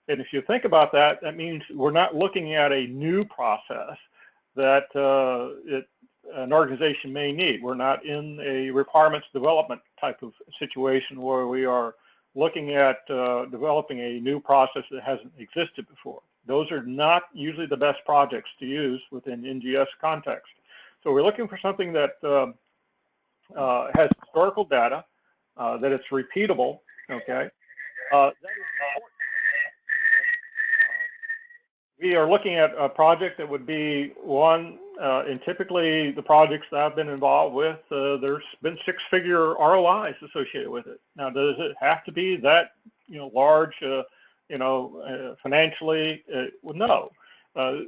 And if you think about that, that means we're not looking at a new process that an organization may need. We're not in a requirements development type of situation where we are looking at developing a new process that hasn't existed before. Those are not usually the best projects to use within NGS context. So we're looking for something that has historical data, that it's repeatable, okay? That is important. We are looking at a project that would be one, and typically the projects that I've been involved with, there's been six-figure ROIs associated with it. Now, does it have to be that, you know, large, you know, financially? Well, no.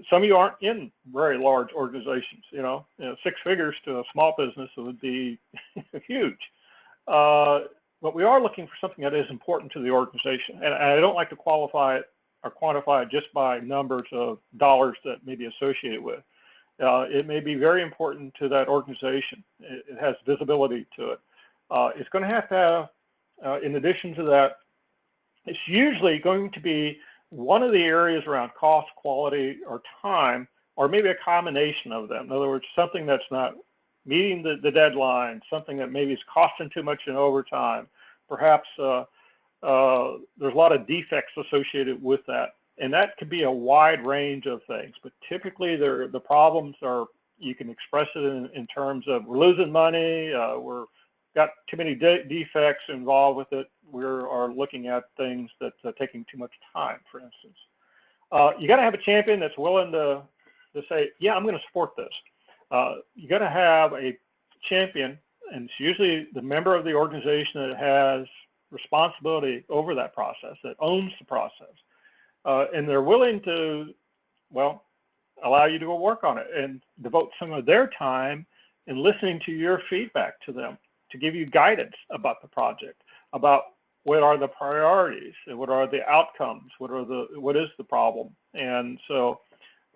Some of you aren't in very large organizations, you know 6 figures to a small business would be huge. But we are looking for something that is important to the organization. And I don't like to qualify it or quantify it just by numbers of dollars that may be associated with. It may be very important to that organization. It has visibility to it. It's going to have, in addition to that, it's usually going to be one of the areas around cost, quality, or time, or maybe a combination of them. In other words, something that's not meeting the deadline, something that maybe is costing too much in overtime. Perhaps there's a lot of defects associated with that. And that could be a wide range of things. But typically the problems are, you can express it in terms of we're losing money, we're got too many defects involved with it. We are looking at things that are taking too much time, for instance. You got to have a champion that's willing to say, yeah, I'm going to support this. You got to have a champion, and it's usually the member of the organization that has responsibility over that process, that owns the process. And they're willing to, well, allow you to go work on it and devote some of their time in listening to your feedback to them, to give you guidance about the project, about what are the priorities, and what are the outcomes, what is the problem. And so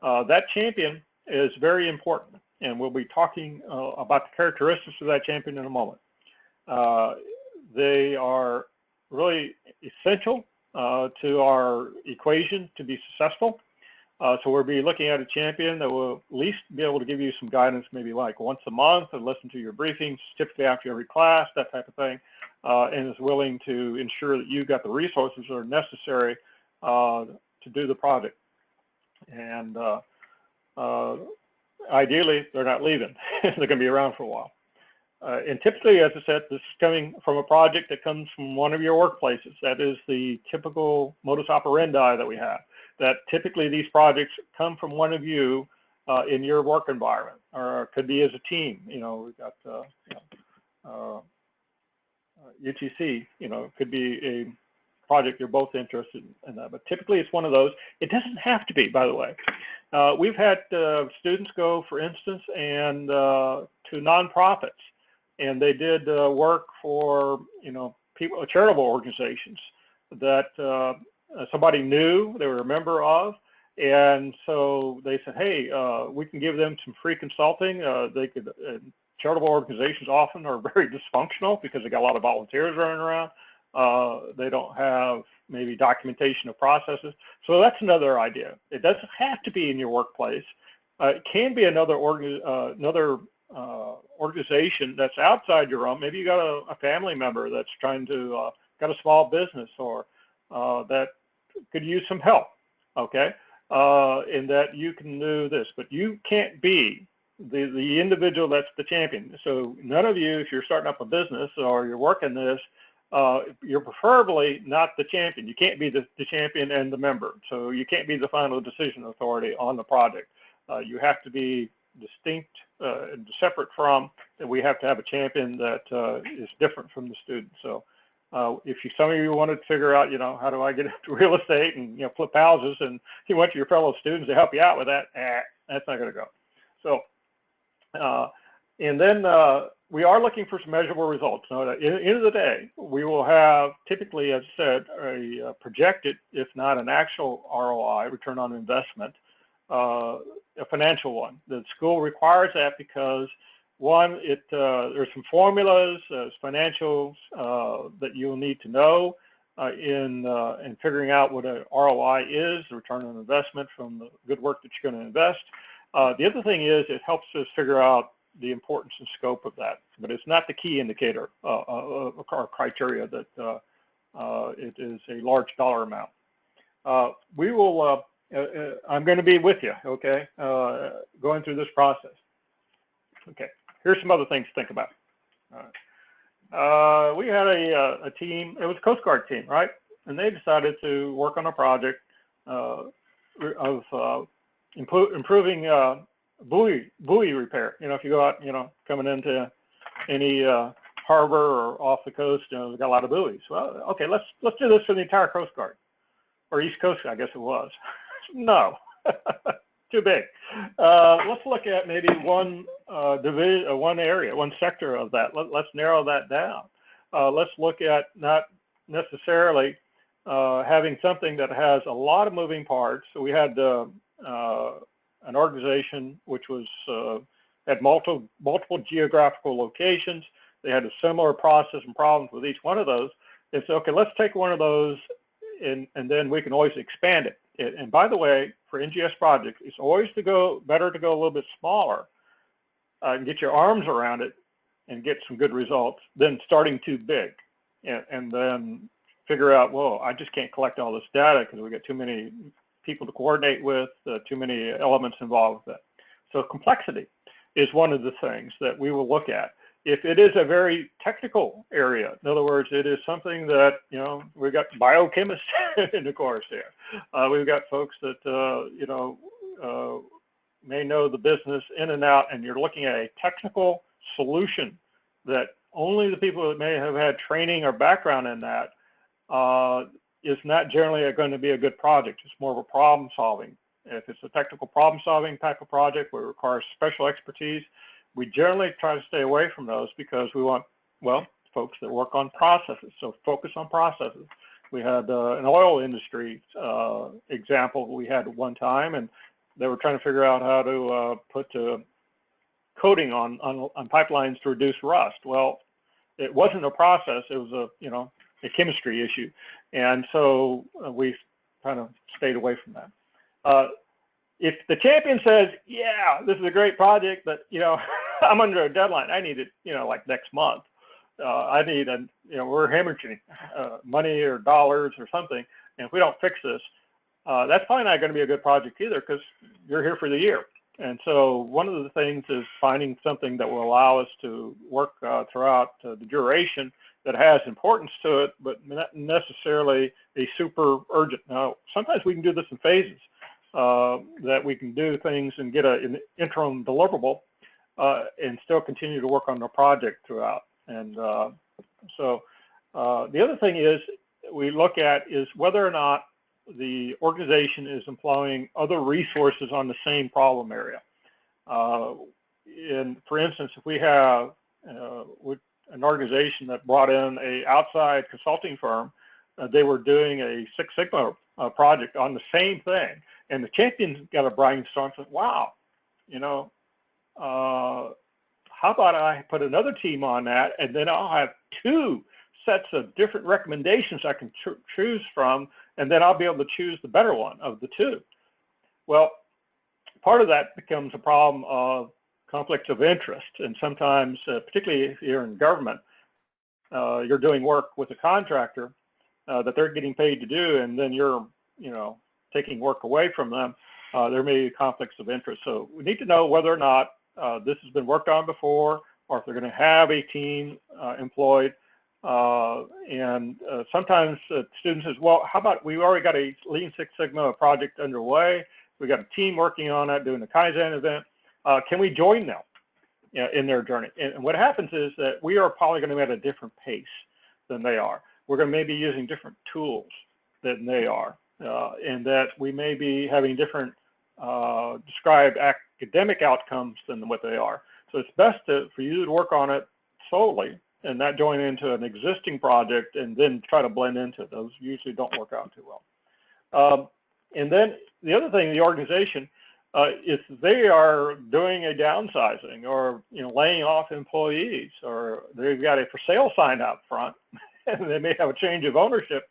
that champion is very important, and we'll be talking about the characteristics of that champion in a moment. They are really essential to our equation to be successful. So we'll be looking at a champion that will at least be able to give you some guidance, maybe like once a month, and listen to your briefings, typically after every class, that type of thing, and is willing to ensure that you've got the resources that are necessary to do the project. And ideally, they're not leaving. They're going to be around for a while. And typically, as I said, this is coming from a project that comes from one of your workplaces. That is the typical modus operandi that we have. That typically these projects come from one of you in your work environment, or it could be as a team. You know, we've got UTC. You know, it could be a project you're both interested in that. But typically, it's one of those. It doesn't have to be, by the way. We've had students go, for instance, and to nonprofits. And they did work for, you know, people, charitable organizations that somebody knew, they were a member of, and so they said, hey, we can give them some free consulting. They could, charitable organizations often are very dysfunctional because they got a lot of volunteers running around. They don't have maybe documentation of processes. So that's another idea. It doesn't have to be in your workplace. It can be another organization that's outside your own. Maybe you got a family member that's trying to got a small business, or that could use some help, okay, in that you can do this, but you can't be the individual that's the champion. So none of you, if you're starting up a business or you're working this, you're preferably not the champion. You can't be the champion and the member. So you can't be the final decision authority on the project. You have to be distinct and separate from, and we have to have a champion that is different from the student. So if some of you wanted to figure out, you know, how do I get into real estate and, you know, flip houses, and you want your fellow students to help you out with that, that's not going to go. So, and then we are looking for some measurable results. Now, at the end of the day, we will have typically, as I said, a projected, if not an actual ROI, return on investment, a financial one. The school requires that because, one, there's some formulas, financials that you'll need to know in figuring out what an ROI is, the return on investment from the good work that you're going to invest. The other thing is it helps us figure out the importance and scope of that, but it's not the key indicator or criteria that it is a large dollar amount. We will. I'm going to be with you, okay, going through this process. Okay, here's some other things to think about. All right. We had a team, it was a Coast Guard team, right? And they decided to work on a project of improving buoy repair. You know, if you go out, you know, coming into any harbor or off the coast, you know, we've got a lot of buoys. Well, okay, let's do this for the entire Coast Guard, or East Coast, I guess it was. No, too big. Let's look at maybe one division, one area, one sector of that. Let's narrow that down. Let's look at not necessarily having something that has a lot of moving parts. So we had an organization which was had multiple geographical locations. They had a similar process and problems with each one of those. It's okay. Let's take one of those, and then we can always expand it. And by the way, for NGS projects, it's always better to go a little bit smaller and get your arms around it and get some good results than starting too big and then figure out, whoa, I just can't collect all this data because we got too many people to coordinate with, too many elements involved with it. So complexity is one of the things that we will look at. If it is a very technical area, in other words, it is something that, you know, we've got biochemists in the course here. We've got folks that, you know, may know the business in and out, and you're looking at a technical solution that only the people that may have had training or background in that is not generally going to be a good project. It's more of a problem solving. If it's a technical problem solving type of project where it requires special expertise, we generally try to stay away from those because we want, well, folks that work on processes. So focus on processes. We had an oil industry example we had at one time, and they were trying to figure out how to put coating on pipelines to reduce rust. Well, it wasn't a process; it was a chemistry issue, and so we kind of stayed away from that. If the champion says, "Yeah, this is a great project, but I'm under a deadline. I need it, like next month. I need we're hemorrhaging money or dollars or something, and if we don't fix this, that's probably not going to be a good project either because you're here for the year." And so one of the things is finding something that will allow us to work throughout the duration that has importance to it, but not necessarily a super urgent. Now, sometimes we can do this in phases, that we can do things and get an interim deliverable and still continue to work on the project throughout. And so the other thing is we look at is whether or not the organization is employing other resources on the same problem area. And for instance, if we have an organization that brought in an outside consulting firm, they were doing a Six Sigma project on the same thing, and the champions got a brainstorm and said, "Wow, how about I put another team on that, and then I'll have two sets of different recommendations I can choose from, and then I'll be able to choose the better one of the two." Well, part of that becomes a problem of conflicts of interest, and sometimes, particularly if you're in government, you're doing work with a contractor that they're getting paid to do, and then you're, taking work away from them. There may be conflicts of interest. So we need to know whether or not this has been worked on before, or if they're going to have a team employed. And sometimes students says, "Well, how about we already got a Lean Six Sigma project underway? We got a team working on it, doing a Kaizen event. Can we join them in their journey?" And what happens is that we are probably going to be at a different pace than they are. We're going to maybe using different tools than they are, and that we may be having different described academic outcomes than what they are. So it's best for you to work on it solely and not join into an existing project and then try to blend into it. Those usually don't work out too well. And then the other thing, the organization, if they are doing a downsizing or laying off employees, or they've got a for sale sign out front, and they may have a change of ownership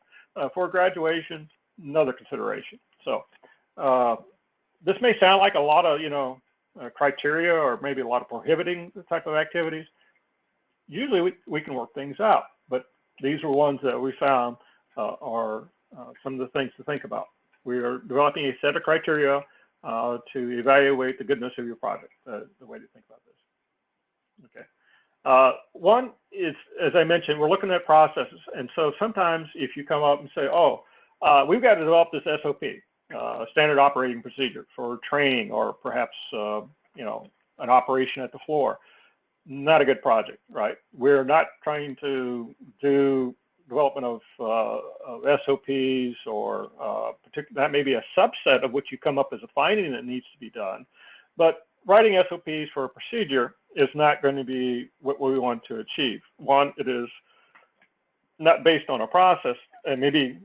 for graduation, another consideration. So this may sound like a lot of criteria or maybe a lot of prohibiting type of activities. Usually we can work things out, but these are ones that we found are some of the things to think about. We are developing a set of criteria to evaluate the goodness of your project, the way to think about this. Okay. One is, as I mentioned, we're looking at processes. And so sometimes if you come up and say, "Oh, we've got to develop this SOP, standard operating procedure for training, or perhaps, an operation at the floor," not a good project, right? We're not trying to do development of SOPs, or that may be a subset of what you come up as a finding that needs to be done. But writing SOPs for a procedure is not going to be what we want to achieve. One, it is not based on a process, and maybe,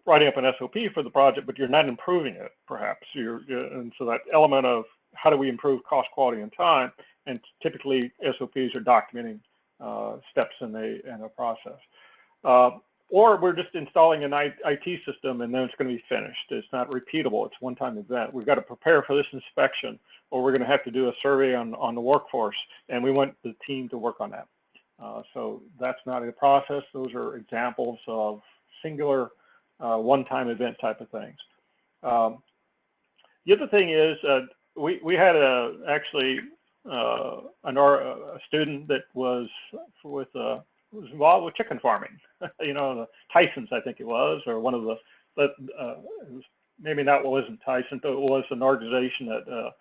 writing up an SOP for the project, but you're not improving it, perhaps. And so that element of how do we improve cost, quality, and time, and typically SOPs are documenting steps in a process. Or we're just installing an IT system and then it's going to be finished. It's not repeatable. It's a one-time event. We've got to prepare for this inspection, or we're going to have to do a survey on the workforce, and we want the team to work on that. So that's not a process. Those are examples of singular one-time event type of things. The other thing is we had actually a student that was involved with chicken farming. The Tyson's, I think it was, or one of the, it was, maybe not, wasn't Tyson, but it was an organization that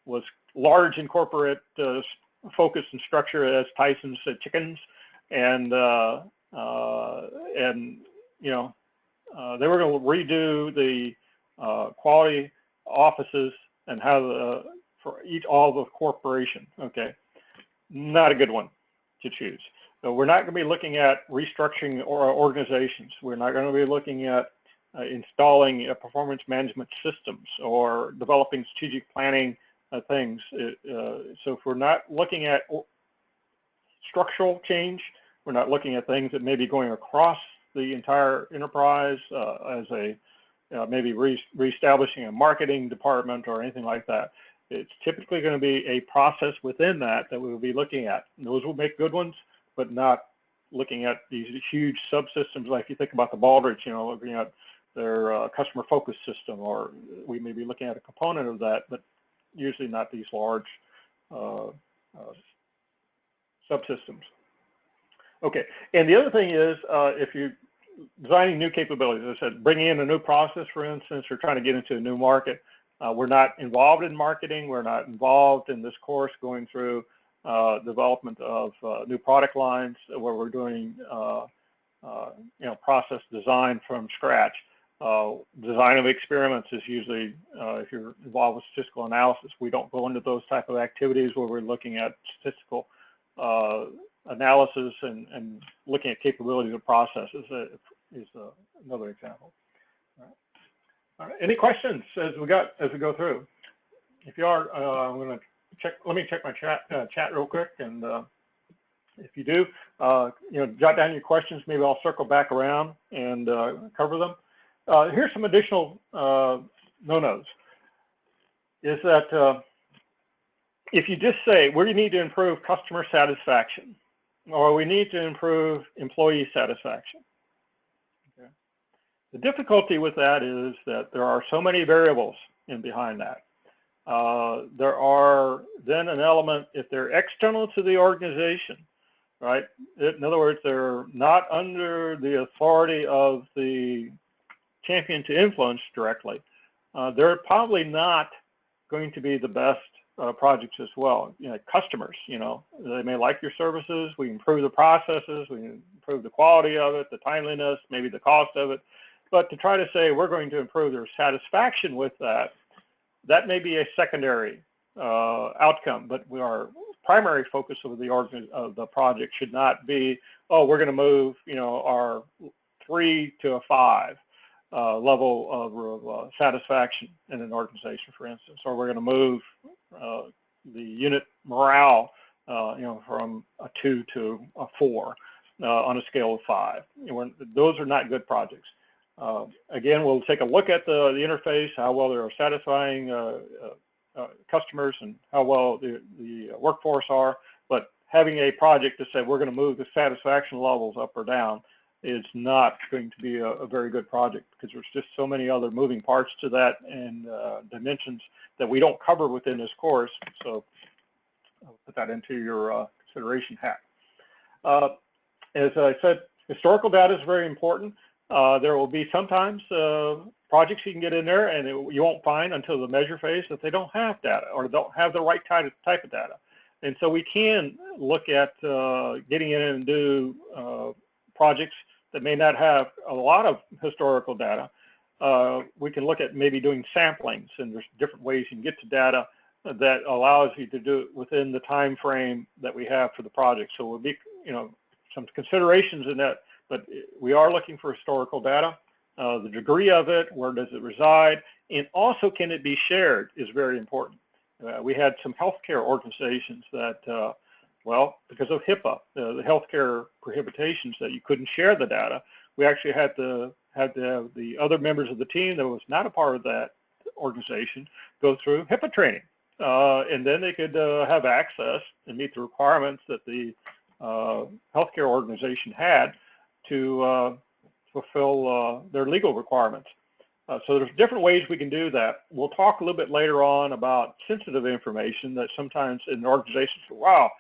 was large in corporate focus and structure as Tyson's chickens, and they were going to redo the quality offices and have for all the corporation. Okay, not a good one. to choose. So we're not going to be looking at restructuring organizations. We're not going to be looking at installing performance management systems or developing strategic planning things. So if we're not looking at structural change, we're not looking at things that may be going across the entire enterprise as a maybe reestablishing a marketing department or anything like that. It's typically going to be a process within that we will be looking at. And those will make good ones, but not looking at these huge subsystems like you think about the Baldrige, looking at their customer focus system, or we may be looking at a component of that, but usually not these large subsystems. Okay, and the other thing is if you're designing new capabilities, as I said, bringing in a new process, for instance, or trying to get into a new market, we're not involved in marketing. We're not involved in this course going through development of new product lines where we're doing process design from scratch. Design of experiments is usually, if you're involved with statistical analysis, we don't go into those type of activities where we're looking at statistical analysis and looking at capabilities of processes is another example. All right. Any questions as we go through? If you are, I'm going to check. Let me check my chat real quick, and if you do, jot down your questions. Maybe I'll circle back around and cover them. Here's some additional no-nos. Is that if you just say we need to improve customer satisfaction, or we need to improve employee satisfaction. Okay. The difficulty with that is that there are so many variables in behind that. There are then an element, if they're external to the organization, right? In other words, they're not under the authority of the champion to influence directly. They're probably not going to be the best projects as well. Customers, they may like your services. We improve the processes. We improve the quality of it, the timeliness, maybe the cost of it. But to try to say we're going to improve their satisfaction with that, that may be a secondary outcome. But our primary focus of the project should not be, oh, we're going to move, our 3 to a 5 level of satisfaction in an organization, for instance, or we're going to move the unit morale, from a 2 to a 4 on a scale of 5. Those are not good projects. Again, we'll take a look at the interface, how well they are satisfying customers and how well the workforce are, but having a project to say we're going to move the satisfaction levels up or down is not going to be a very good project, because there's just so many other moving parts to that and dimensions that we don't cover within this course. So I'll put that into your consideration hat. As I said, historical data is very important. There will be sometimes projects you can get in there and you won't find until the measure phase that they don't have data or don't have the right type of data. And so we can look at getting in and do projects that may not have a lot of historical data. We can look at maybe doing samplings, and there's different ways you can get to data that allows you to do it within the time frame that we have for the project. So we'll be, some considerations in that, but we are looking for historical data. The degree of it, where does it reside, and also can it be shared is very important. We had some healthcare organizations that well, because of HIPAA, the healthcare prohibitions that you couldn't share the data, we actually had to have the other members of the team that was not a part of that organization go through HIPAA training. And then they could have access and meet the requirements that the healthcare organization had to fulfill their legal requirements. So there's different ways we can do that. We'll talk a little bit later on about sensitive information that sometimes in organizations, wow,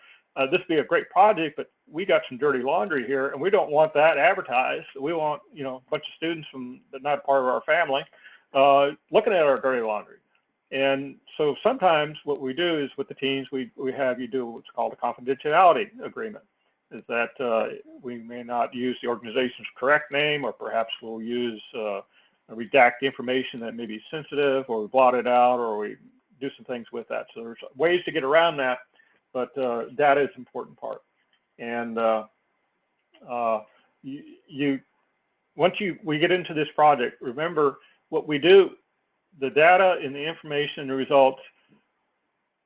this would be a great project, but we got some dirty laundry here, and we don't want that advertised. We want, a bunch of students from that not part of our family looking at our dirty laundry. And so sometimes what we do is with the teams, we have you do what's called a confidentiality agreement. Is that we may not use the organization's correct name, or perhaps we'll use redact information that may be sensitive, or we blot it out, or we do some things with that. So there's ways to get around that. But data is an important part. And once we get into this project, remember what we do, the data and the information and the results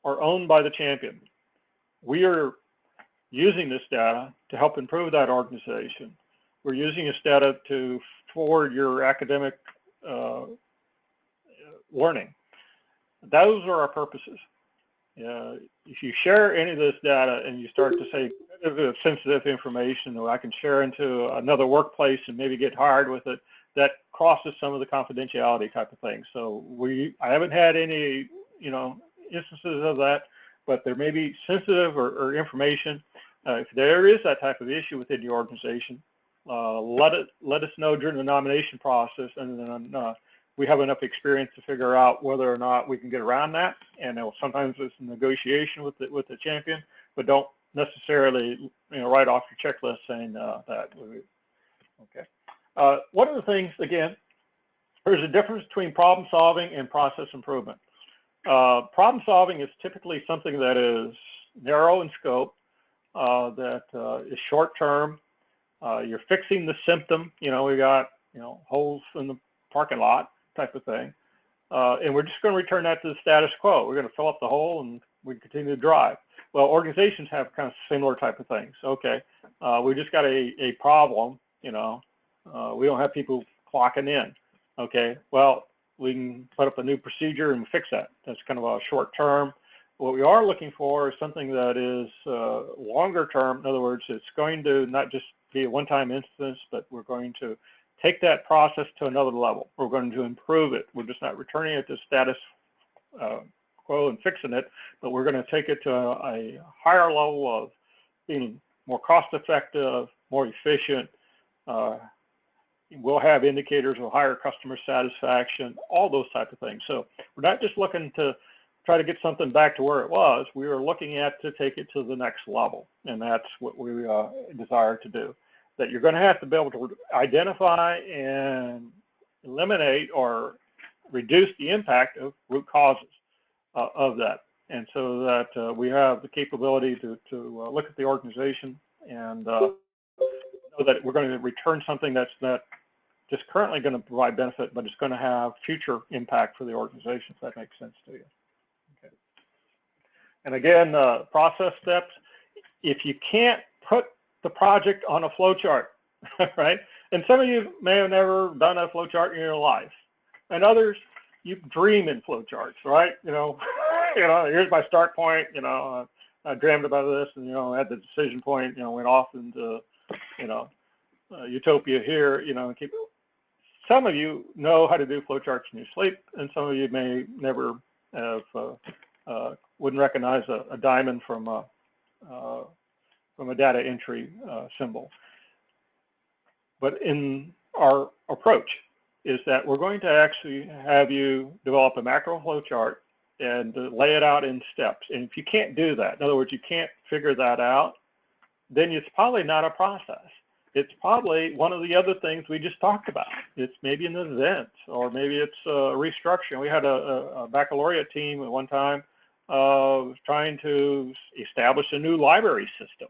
are owned by the champion. We are using this data to help improve that organization. We're using this data to forward your academic learning. Those are our purposes. If you share any of this data and you start to say sensitive information that I can share into another workplace and maybe get hired with it, that crosses some of the confidentiality type of things. So I haven't had any, instances of that, but there may be sensitive or information. If there is that type of issue within your organization, let us know during the nomination process, and then we have enough experience to figure out whether or not we can get around that. And sometimes it's a negotiation with the champion, but don't necessarily write off your checklist saying that. Okay. One of the things, again, there's a difference between problem solving and process improvement. Problem solving is typically something that is narrow in scope, that is short term. You're fixing the symptom. We got holes in the parking lot type of thing, and we're just going to return that to the status quo. We're going to fill up the hole and we continue to drive. Well, organizations have kind of similar type of things. Okay, we just got a problem. We don't have people clocking in. Okay, well, we can put up a new procedure and fix that. That's kind of a short term. What we are looking for is something that is longer term. In other words, it's going to not just be a one-time instance, but we're going to take that process to another level. We're going to improve it. We're just not returning it to status quo and fixing it, but we're going to take it to a higher level of being more cost-effective, more efficient. We'll have indicators of higher customer satisfaction, all those type of things. So we're not just looking to try to get something back to where it was. We are looking at to take it to the next level, and that's what we desire to do. That you're going to have to be able to identify and eliminate or reduce the impact of root causes of that. And so that we have the capability to look at the organization and know that we're going to return something that's not just currently going to provide benefit, but it's going to have future impact for the organization, if that makes sense to you. Okay. And again, process steps. If you can't put the project on a flow chart, right? And some of you may have never done a flow chart in your life, and others, you dream in flow charts, right? Here's my start point. I dreamed about this, and at the decision point, went off into, utopia here. Some of you know how to do flow charts in your sleep, and some of you may never have wouldn't recognize a diamond from a data entry symbol. But in our approach is that we're going to actually have you develop a macro flow chart and lay it out in steps. And if you can't do that, in other words, you can't figure that out, then it's probably not a process. It's probably one of the other things we just talked about. It's maybe an event, or maybe it's a restructuring. We had a baccalaureate team at one time trying to establish a new library system.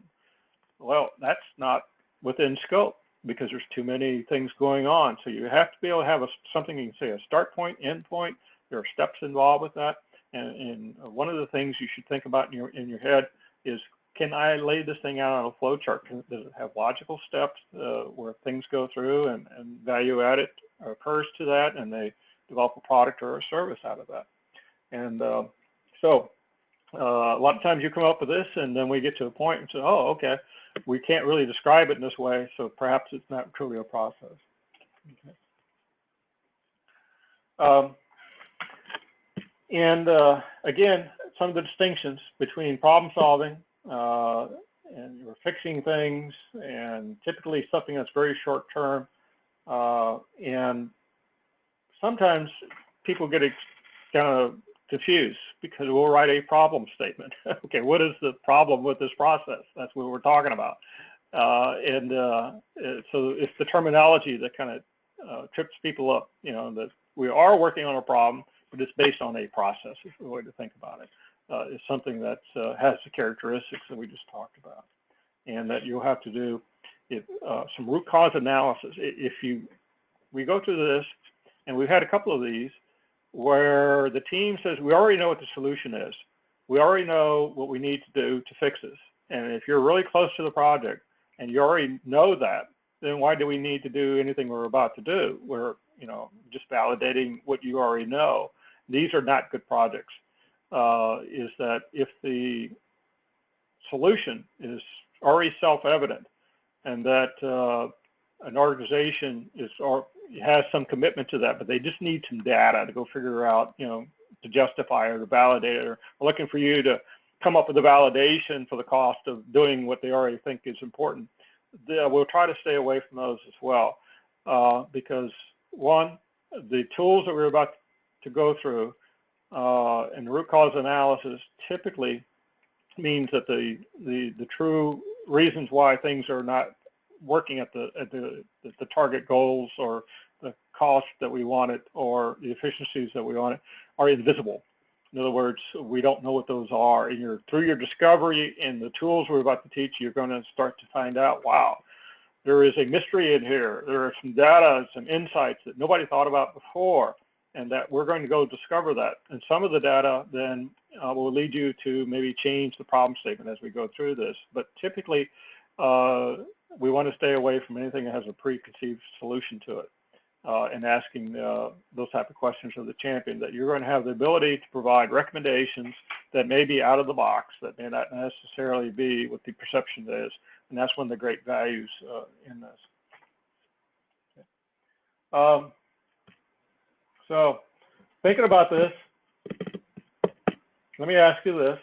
Well, that's not within scope because there's too many things going on. So you have to be able to have something you can say, a start point, end point. There are steps involved with that. And one of the things you should think about in your head is, can I lay this thing out on a flow chart? Does it have logical steps where things go through and value added occurs to that, and they develop a product or a service out of that? And so a lot of times you come up with this, and then we get to a point and say, oh, okay, we can't really describe it in this way, so perhaps it's not truly a process. Okay. Again, some of the distinctions between problem solving and you're fixing things, and typically something that's very short term, and sometimes people get kind of confused because we'll write a problem statement. Okay, what is the problem with this process? That's what we're talking about. So it's the terminology that kind of trips people up, that we are working on a problem, but it's based on a process is the way to think about it. It's something that has the characteristics that we just talked about. and that you'll have to do some root cause analysis. We go through this, and we've had a couple of these where the team says, we already know what the solution is. We already know what we need to do to fix this. And if you're really close to the project and you already know that, then why do we need to do anything we're about to do? We're, just validating what you already know. These are not good projects. Is that if the solution is already self-evident and that an organization has some commitment to that, but they just need some data to go figure out, to justify or to validate it, or looking for you to come up with a validation for the cost of doing what they already think is important. We'll try to stay away from those as well, because one, the tools that we're about to go through and root cause analysis typically means that the true reasons why things are not working at the target goals or the cost that we wanted or the efficiencies that we wanted are invisible. In other words, we don't know what those are. And through your discovery and the tools we're about to teach, you're going to start to find out, wow, there is a mystery in here. There are some data, some insights that nobody thought about before, and that we're going to go discover that. And some of the data then will lead you to maybe change the problem statement as we go through this. But typically, we want to stay away from anything that has a preconceived solution to it, and asking those type of questions of the champion, that you're going to have the ability to provide recommendations that may be out of the box, that may not necessarily be what the perception is. And that's one of the great values in this. Okay. So thinking about this, let me ask you this.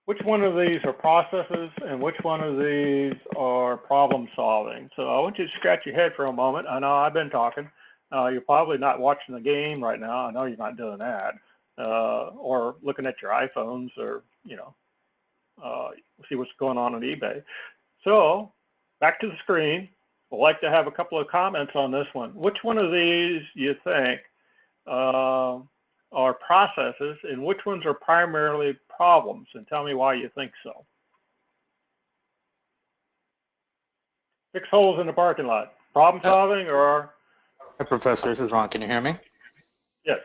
Which one of these are processes and which one of these are problem solving? So I want you to scratch your head for a moment. I know I've been talking. You're probably not watching the game right now. I know you're not doing that. Or looking at your iPhones or, see what's going on eBay. So back to the screen. I'd like to have a couple of comments on this one. Which one of these you think are processes and which ones are primarily problems? And tell me why you think so. Fix holes in the parking lot. Problem solving or? Hi, Professor. This is Ron. Can you hear me? Yes.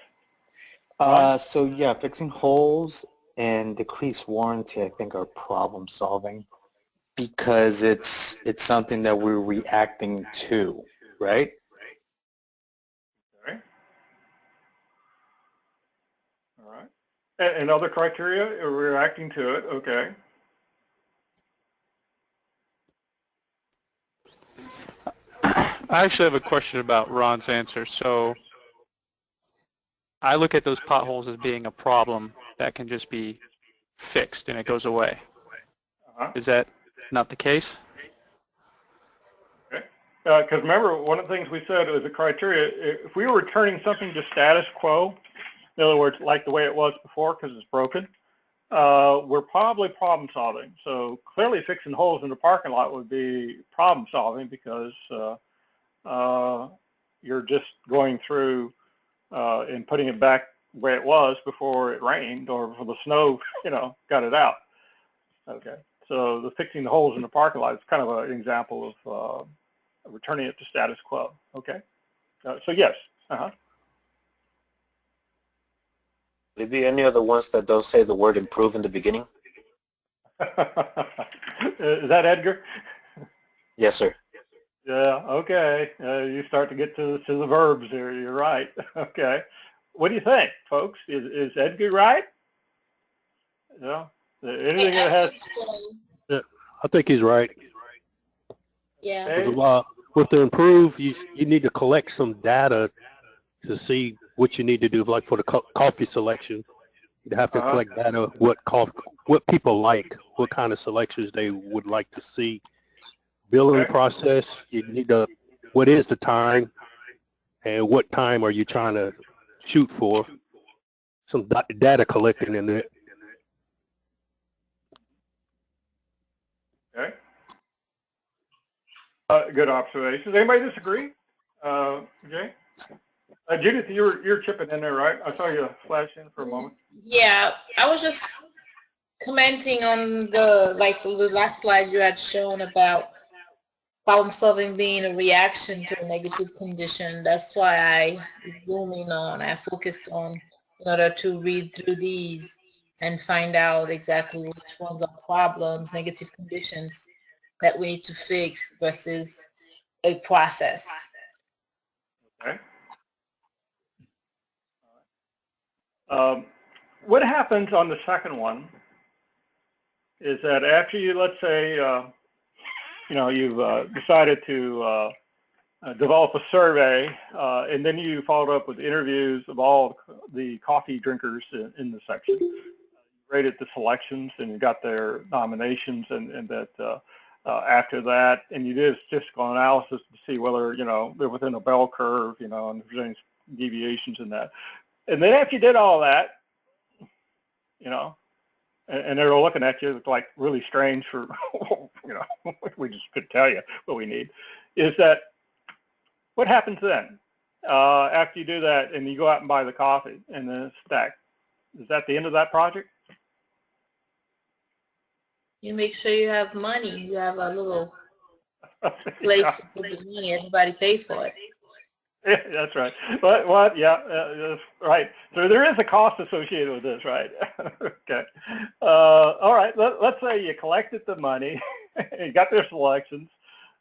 So yeah, fixing holes and decreased warranty, I think, are problem solving because it's something that we're reacting to, right? Okay. All right. And other criteria, we're reacting to it. Okay. I actually have a question about Ron's answer. So I look at those potholes as being a problem that can just be fixed and it goes away. Is that not the case? Okay. Because remember, one of the things we said was a criteria, if we were returning something to status quo, in other words, like the way it was before because it's broken, we're probably problem solving. So clearly fixing holes in the parking lot would be problem solving because you're just going through and putting it back where it was before it rained or before the snow, got it out. Okay. So the fixing the holes in the parking lot is kind of an example of returning it to status quo. Okay. So yes. Maybe any other ones that don't say the word improve in the beginning? Is that Edgar? Yes, sir. Yeah, okay. You start to get to the verbs here. You're right. Okay. What do you think, folks? Is Edgar right? Yeah. Anything that has... Yeah, I think he's right. Yeah. Okay. With the improve, you need to collect some data to see what you need to do. Like for the coffee selection, you have to collect data, what people like, what kind of selections they would like to see. Billing process, you need to, what is the time and what time are you trying to shoot for? Some data collecting in there. Okay. Good observations. Anybody disagree? Okay. Judith, you're chipping in there, right? I saw you flash in for a moment. Yeah, I was just commenting on the last slide you had shown about problem solving being a reaction to a negative condition. That's why I focused on in order to read through these and find out exactly which ones are problems, negative conditions that we need to fix versus a process. Okay. What happens on the second one is that after you, let's say, you've decided to develop a survey, and then you followed up with interviews of all the coffee drinkers in the section. You rated the selections and you got their nominations, and that after that, and you did statistical analysis to see whether, they're within a bell curve, and if there's any deviations in that. And then after you did all that, and they're looking at you like really strange for, we just couldn't tell you what we need, is that what happens then? After you do that and you go out and buy the coffee and then it's stacked, is that the end of that project? You make sure you have money. You have a little place to put the money. Everybody pay for it. Yeah, that's right. What? Yeah, that's right. So there is a cost associated with this, right? Okay. All right. Let's say you collected the money, you got their selections.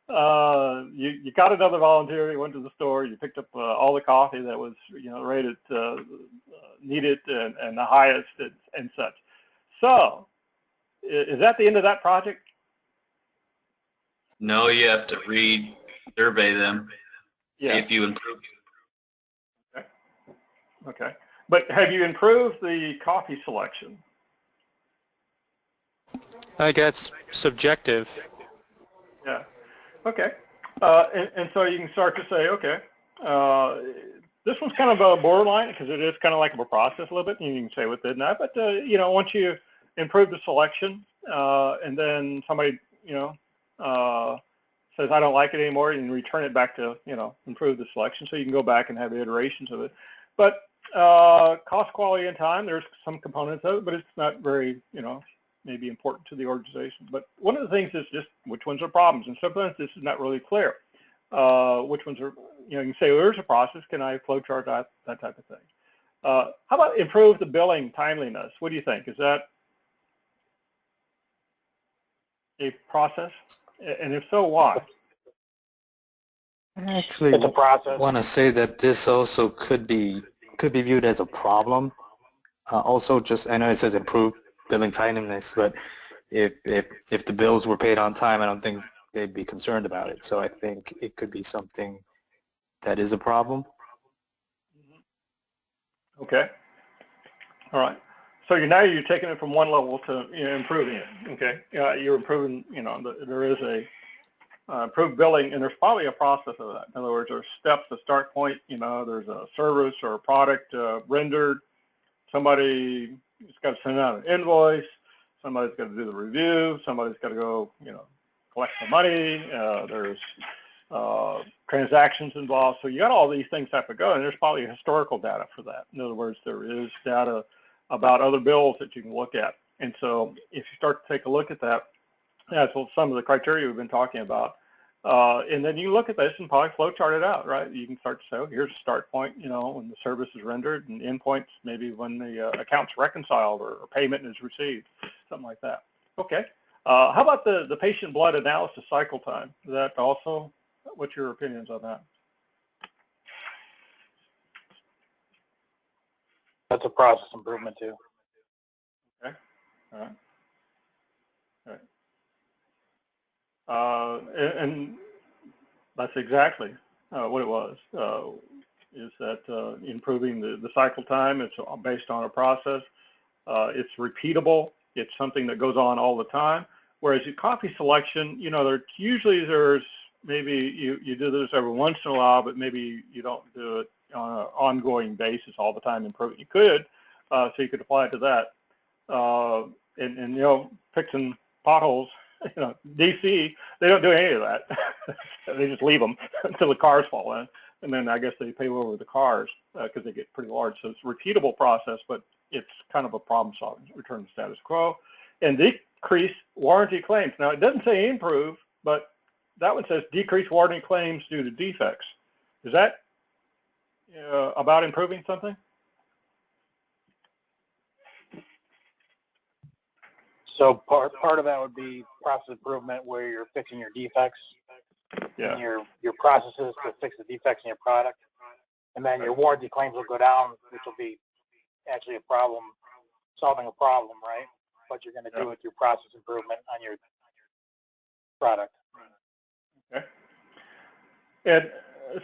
You got another volunteer. You went to the store. You picked up all the coffee that was, rated needed and the highest and such. So, is that the end of that project? No, you have to survey them. Yeah. If you improve. Okay. Okay. But have you improved the coffee selection? I think that's subjective. Yeah. Okay. And so you can start to say, okay, this one's kind of a borderline because it is kind of like a process a little bit, and you can say within that. But, once you improve the selection and then somebody, says, I don't like it anymore, and return it back to, improve the selection. So you can go back and have iterations of it. But cost, quality, and time, there's some components of it, but it's not very, maybe important to the organization. But one of the things is just which ones are problems. And sometimes this is not really clear. Which ones are, you can say, well, there's a process. Can I flowchart that type of thing? How about improve the billing timeliness? What do you think? Is that a process? And if so, why? I actually It's a process. want to say that this also could be viewed as a problem. Also, just I know it says improve billing timeliness, but if the bills were paid on time, I don't think they'd be concerned about it. So I think it could be something that is a problem. Okay. All right. So now you're taking it from one level to improving it. Okay. You're improving. There is a improved billing, and there's probably a process of that. In other words, there's steps, a start point. There's a service or a product rendered. Somebody's got to send out an invoice. Somebody's got to do the review. Somebody's got to go, collect the money. There's transactions involved. So you got all these things have to go, and there's probably historical data for that. In other words, there is data about other bills that you can look at. And so if you start to take a look at that, that's what some of the criteria we've been talking about. And then you look at this and probably flow chart it out, right? You can start to say, oh, here's a start point, when the service is rendered, and endpoints maybe when the account's reconciled or payment is received, something like that. Okay. How about the patient blood analysis cycle time? Is that also, what's your opinions on that? That's a process improvement too. Okay. All right. All right. And that's exactly what it was, is that improving the cycle time. It's based on a process. It's repeatable. It's something that goes on all the time. Whereas your coffee selection, there's maybe you do this every once in a while, but maybe you don't do it on an ongoing basis all the time. Improve. You could, so you could apply it to that. And fixing potholes. DC, they don't do any of that. They just leave them until the cars fall in, and then I guess they pave over the cars because they get pretty large. So it's a repeatable process, but it's kind of a problem solving. Return to status quo, and decrease warranty claims. Now, it doesn't say improve, but that one says decrease warranty claims due to defects. Is that about improving something? So part of that would be process improvement, where you're fixing your defects in your processes to fix the defects in your product, and then your warranty claims will go down, which will be actually solving a problem, right? What you're going to do with your process improvement on your product. Okay. And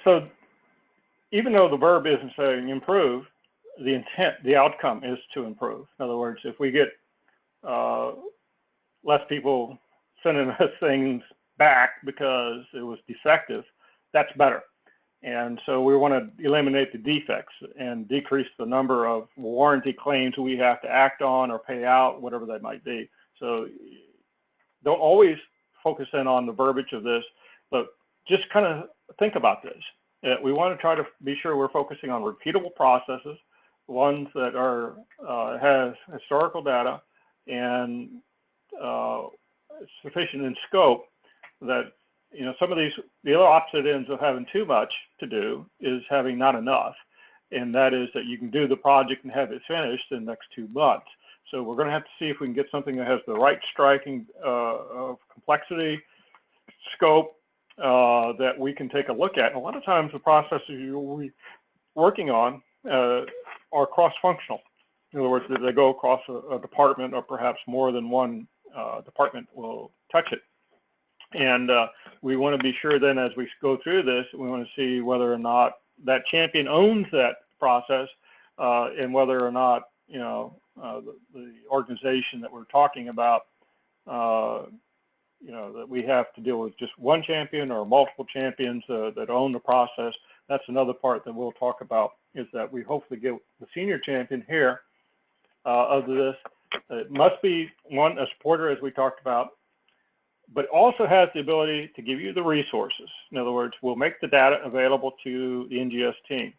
so even though the verb isn't saying improve, the intent, the outcome is to improve. In other words, if we get less people sending us things back because it was defective, that's better. And so we want to eliminate the defects and decrease the number of warranty claims we have to act on or pay out, whatever that might be. So don't always focus in on the verbiage of this, but just kind of think about this. We want to try to be sure we're focusing on repeatable processes, ones that are has historical data and sufficient in scope. That, you know, some of these, the other opposite ends of having too much to do is having not enough, and that is that you can do the project and have it finished in the next 2 months. So we're going to have to see if we can get something that has the right striking of complexity, scope, that we can take a look at. And a lot of times the processes you'll be working on are cross-functional. In other words, they go across a department, or perhaps more than one department will touch it. And we want to be sure then, as we go through this, we want to see whether or not that champion owns that process, and whether or not, you know, the organization that we're talking about, you know, that we have to deal with just one champion or multiple champions that own the process. That's another part that we'll talk about, is that we hopefully get the senior champion here of this. It must be, one, a supporter, as we talked about, but also has the ability to give you the resources. In other words, we'll make the data available to the NGS team.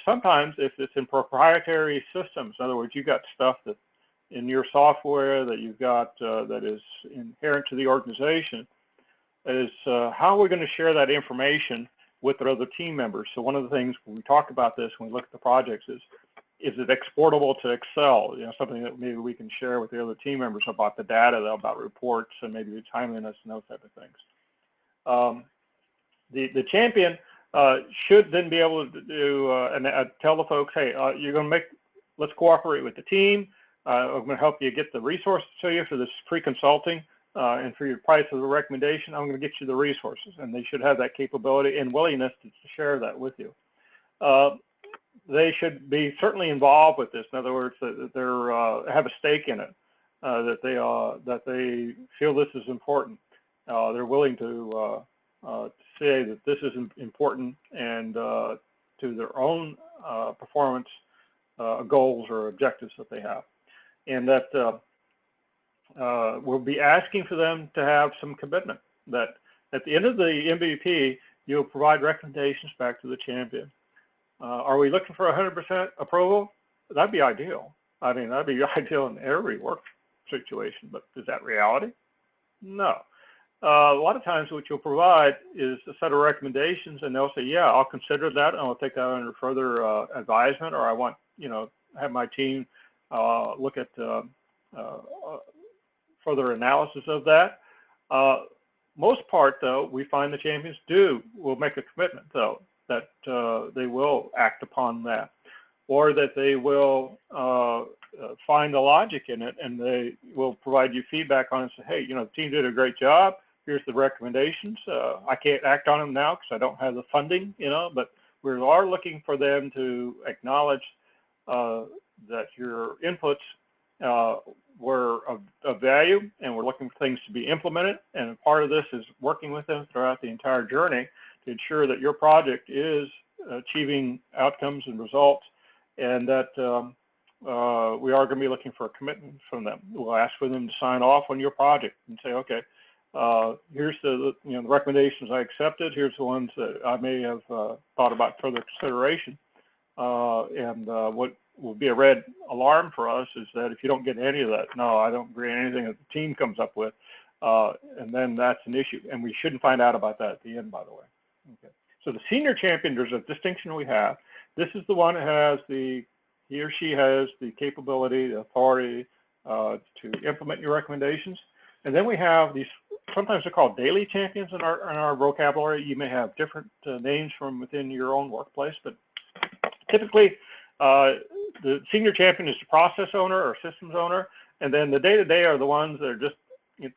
Sometimes if it's in proprietary systems, in other words, you've got stuff that in your software that you've got that is inherent to the organization, is how are we going to share that information with the other team members? So one of the things when we talk about this, when we look at the projects, is it exportable to Excel? You know, something that maybe we can share with the other team members about the data, about reports, and maybe the timeliness and those type of things. The champion should then be able to do and tell the folks, hey, you're going to let's cooperate with the team. I'm going to help you get the resources to you for this free consulting, and for your price of the recommendation, I'm going to get you the resources, and they should have that capability and willingness to share that with you. They should be certainly involved with this. In other words, that they have a stake in it, that they feel this is important. They're willing to say that this is important, and to their own performance goals or objectives that they have, and that we'll be asking for them to have some commitment. That at the end of the MVP, you'll provide recommendations back to the champion. Are we looking for 100% approval? That'd be ideal. I mean, that'd be ideal in every work situation, but is that reality? No. A lot of times what you'll provide is a set of recommendations, and they'll say, yeah, I'll consider that, and I'll take that under further advisement, or I want, you know, have my team look at further analysis of that. Most part, though, we find the champions will make a commitment, though, that they will act upon that, or that they will find the logic in it, and they will provide you feedback on it and say, hey, you know, the team did a great job. Here's the recommendations. I can't act on them now because I don't have the funding, you know, but we are looking for them to acknowledge that your inputs were of value, and we're looking for things to be implemented. And part of this is working with them throughout the entire journey to ensure that your project is achieving outcomes and results, and that we are going to be looking for a commitment from them. We'll ask for them to sign off on your project and say, okay, here's the recommendations I accepted. Here's the ones that I may have thought about further consideration, and what will be a red alarm for us is that if you don't get any of that, no, I don't agree with anything that the team comes up with, and then that's an issue. And we shouldn't find out about that at the end, by the way. Okay. So the senior champion, there's a distinction we have. This is the one that has he or she has the capability, the authority to implement your recommendations. And then we have these, sometimes they're called daily champions in our vocabulary. You may have different names from within your own workplace, but typically the senior champion is the process owner or systems owner, and then the day-to-day are the ones that are just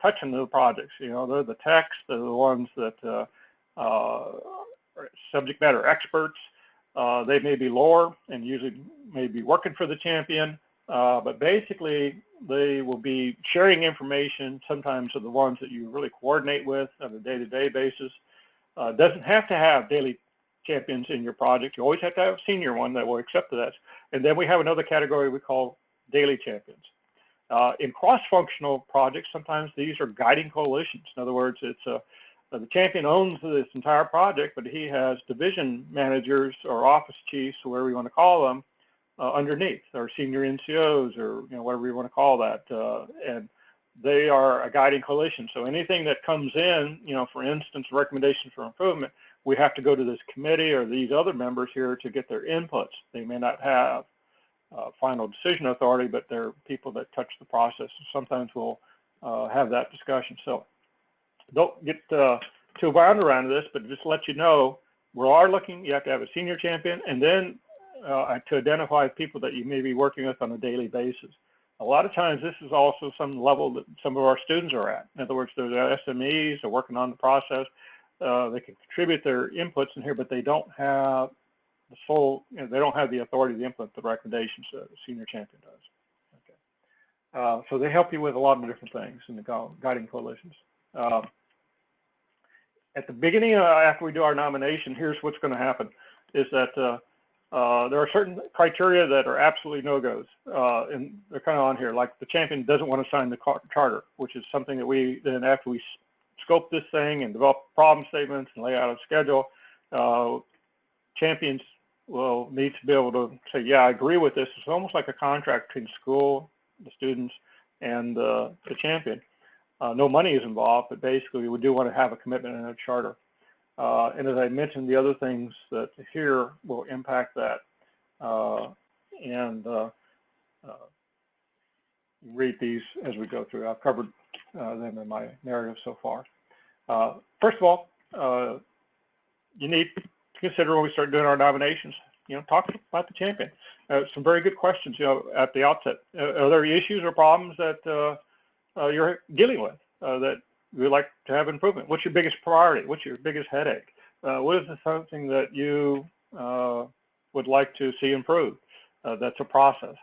touching the projects. They're the techs, they're the ones that are subject matter experts. They may be lower and usually may be working for the champion, but basically they will be sharing information, sometimes are the ones that you really coordinate with on a day-to-day basis. Doesn't have to have daily champions in your project. You always have to have a senior one that will accept that. And then we have another category we call daily champions. In cross-functional projects, sometimes these are guiding coalitions. In other words, it's the champion owns this entire project, but he has division managers or office chiefs, or whatever you want to call them, underneath, or senior NCOs, or whatever you want to call that, and they are a guiding coalition. So anything that comes in, for instance, recommendations for improvement, we have to go to this committee or these other members here to get their inputs. They may not have final decision authority, but they're people that touch the process. Sometimes we'll have that discussion. So don't get too wound around this, but just to let you know, we are looking, you have to have a senior champion, and then to identify people that you may be working with on a daily basis. A lot of times this is also some level that some of our students are at. In other words, they're SMEs, they're working on the process. They can contribute their inputs in here, but they don't have the full, they don't have the authority to implement the recommendations that the senior champion does. Okay. So they help you with a lot of different things in the guiding coalitions. At the beginning, after we do our nomination, here's what's going to happen, is that there are certain criteria that are absolutely no-goes, and they're kind of on here, like the champion doesn't want to sign the charter, which is something that we, then after we scope this thing and develop problem statements and lay out a schedule, champions will need to be able to say, yeah, I agree with this. It's almost like a contract between school, the students, and the champion. No money is involved, but basically we do want to have a commitment in a charter. And as I mentioned, the other things that here will impact that. Read these as we go through. I've covered them in my narrative so far. First of all, you need to consider when we start doing our nominations, talk about the champion. Some very good questions, at the outset. Are there issues or problems that you're dealing with that you'd like to have improvement? What's your biggest priority? What's your biggest headache? What is something that you would like to see improved? That's a process.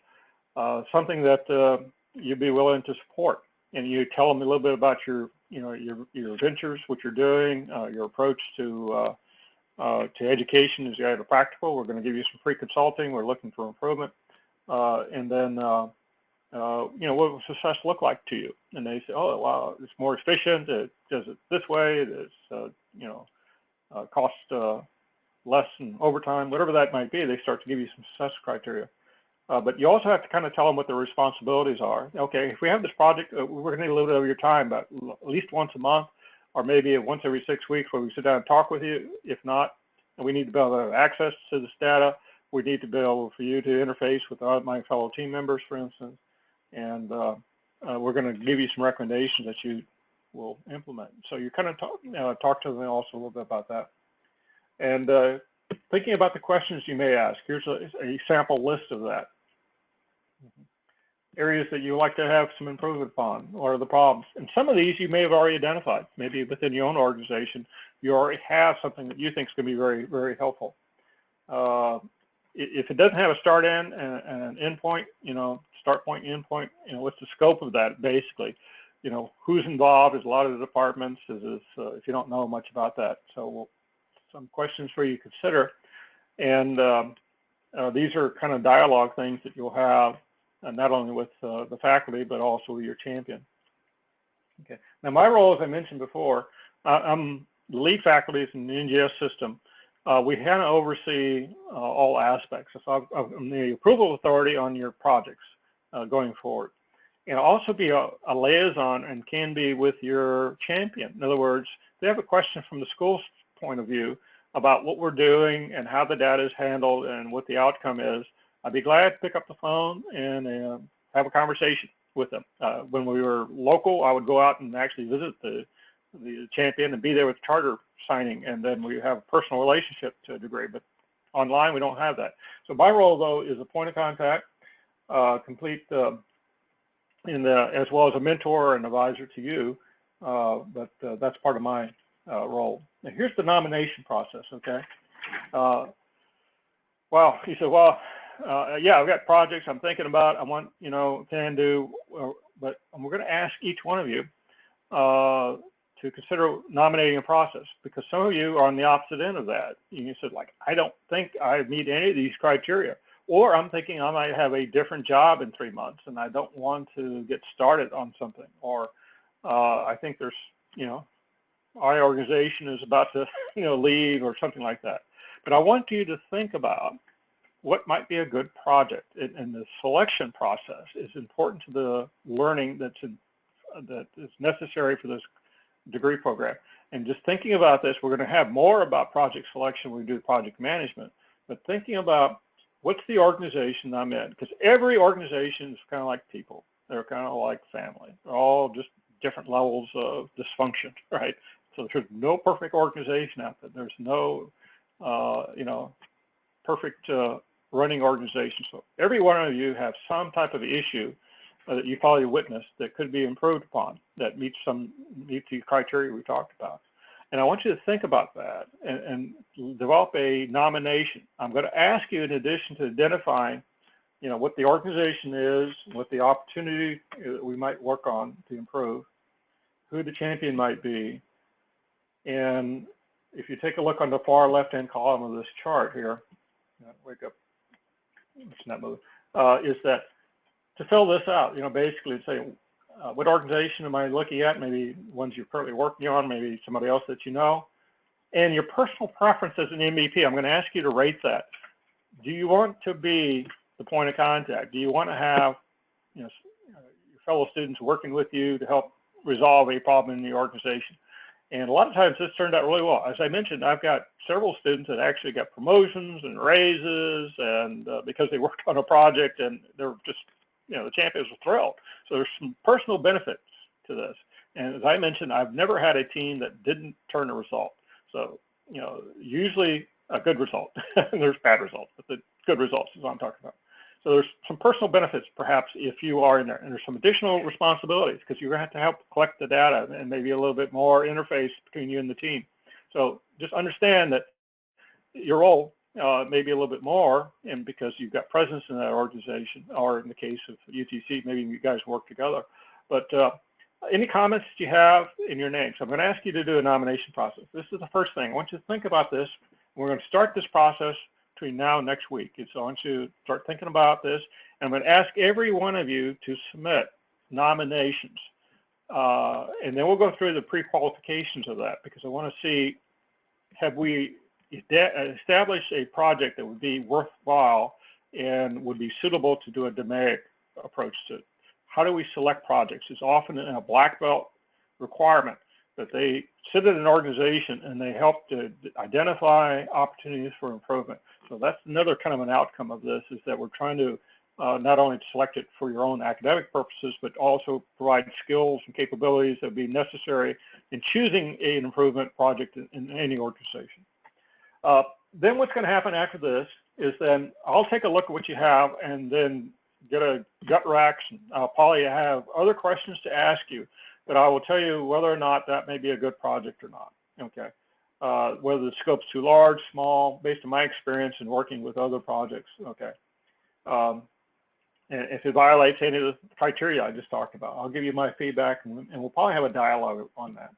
Something that you'd be willing to support, and you tell them a little bit about your ventures, what you're doing, your approach to education is either practical. We're going to give you some free consulting. We're looking for improvement, and then what will success look like to you? And they say, oh, wow, it's more efficient. It does it this way. It's cost less in overtime, whatever that might be. They start to give you some success criteria. But you also have to kind of tell them what their responsibilities are. Okay, if we have this project, we're going to need a little bit of your time, but at least once a month, or maybe once every 6 weeks where we sit down and talk with you. If not, we need to be able to have access to this data. We need to be able for you to interface with my fellow team members, for instance. And we're going to give you some recommendations that you will implement. So you kind of talk to them also a little bit about that. And thinking about the questions you may ask, here's a sample list of that. Areas that you like to have some improvement upon, or the problems. And some of these you may have already identified. Maybe within your own organization, you already have something that you think is going to be very, very helpful. If it doesn't have a start end and an end point, start point, end point, what's the scope of that basically? Who's involved? Is a lot of the departments? Is this, if you don't know much about that. So some questions for you to consider. And these are kind of dialogue things that you'll have, not only with the faculty, but also with your champion. Okay. Now my role, as I mentioned before, I'm the lead faculty in the NGS system. we kind of oversee all aspects. So I'm the approval authority on your projects going forward. And also be a liaison and can be with your champion. In other words, they have a question from the school's point of view about what we're doing and how the data is handled and what the outcome is. I'd be glad to pick up the phone and have a conversation with them. When we were local, I would go out and actually visit the champion and be there with charter signing, and then we have a personal relationship to a degree. But online, we don't have that. So my role, though, is a point of contact, complete as well as a mentor and advisor to you. But that's part of my role. Now, here's the nomination process. Okay. Well, he said, well, yeah, I've got projects I'm thinking about. I want, can do, but we're going to ask each one of you to consider nominating a process, because some of you are on the opposite end of that. You said, like, I don't think I meet any of these criteria, or I'm thinking I might have a different job in 3 months and I don't want to get started on something, or I think there's, our organization is about to, leave or something like that. But I want you to think about what might be a good project, and the selection process is important to the learning that is necessary for this degree program. And just thinking about this, we're going to have more about project selection when we do project management, but thinking about what's the organization I'm in, because every organization is kind of like people. They're kind of like family. They're all just different levels of dysfunction, right? So there's no perfect organization out there. There's no, perfect running organization. So every one of you have some type of issue that you probably witnessed that could be improved upon, that meets the criteria we talked about. And I want you to think about that and develop a nomination. I'm going to ask you, in addition to identifying, what the organization is, what the opportunity we might work on to improve, who the champion might be. And if you take a look on the far left-hand column of this chart here, wake up, it's not moving, is that to fill this out, basically say, what organization am I looking at? Maybe ones you're currently working on, maybe somebody else that you know. And your personal preference as an MVP, I'm going to ask you to rate that. Do you want to be the point of contact? Do you want to have your fellow students working with you to help resolve a problem in the organization? And a lot of times this turned out really well. As I mentioned, I've got several students that actually got promotions and raises, and because they worked on a project, and they're just, the champions were thrilled. So there's some personal benefits to this. And as I mentioned, I've never had a team that didn't turn a result. So, usually a good result. There's bad results, but the good results is what I'm talking about. So there's some personal benefits, perhaps, if you are in there. And there's some additional responsibilities, because you're going to have to help collect the data and maybe a little bit more interface between you and the team. So just understand that your role may be a little bit more, and because you've got presence in that organization, or in the case of UTC, maybe you guys work together. But any comments that you have in your name? So I'm going to ask you to do a nomination process. This is the first thing. I want you to think about this. We're going to start this process between now and next week. And so I want you to start thinking about this. And I'm going to ask every one of you to submit nominations. And then we'll go through the pre-qualifications of that, because I want to see, have we established a project that would be worthwhile and would be suitable to do a DMAIC approach to? How do we select projects? It's often in a black belt requirement that they sit in an organization and they help to identify opportunities for improvement. So that's another kind of an outcome of this, is that we're trying to not only select it for your own academic purposes, but also provide skills and capabilities that would be necessary in choosing an improvement project in any organization. Then what's going to happen after this is then I'll take a look at what you have and then get a gut reaction. I'll probably have other questions to ask you, but I will tell you whether or not that may be a good project or not. Okay. Whether the scope's too large, small, based on my experience in working with other projects. Okay. And if it violates any of the criteria I just talked about, I'll give you my feedback, and we'll probably have a dialogue on that.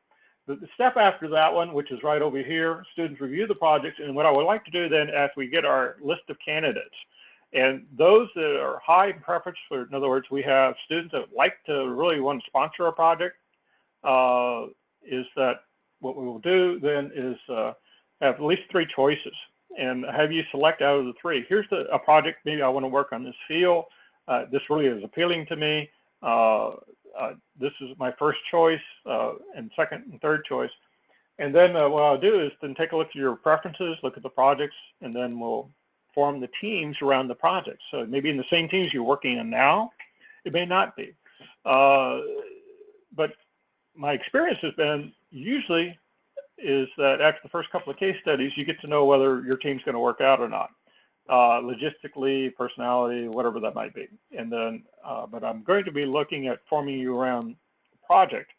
The step after that one, which is right over here, students review the projects, and what I would like to do then, after we get our list of candidates, and those that are high in preference for, in other words, we have students that like to really want to sponsor a project, is that what we will do then is have at least 3 choices and have you select out of the 3. Here's a project, maybe I want to work on this field. This really is appealing to me. This is my first choice and second and third choice. And then what I'll do is then take a look at your preferences, look at the projects, and then we'll form the teams around the projects. So maybe in the same teams you're working in now, it may not be. But my experience has been usually is that after the first couple of case studies, you get to know whether your team's going to work out or not, logistically, personality, whatever that might be. And then, but I'm going to be looking at forming you around the project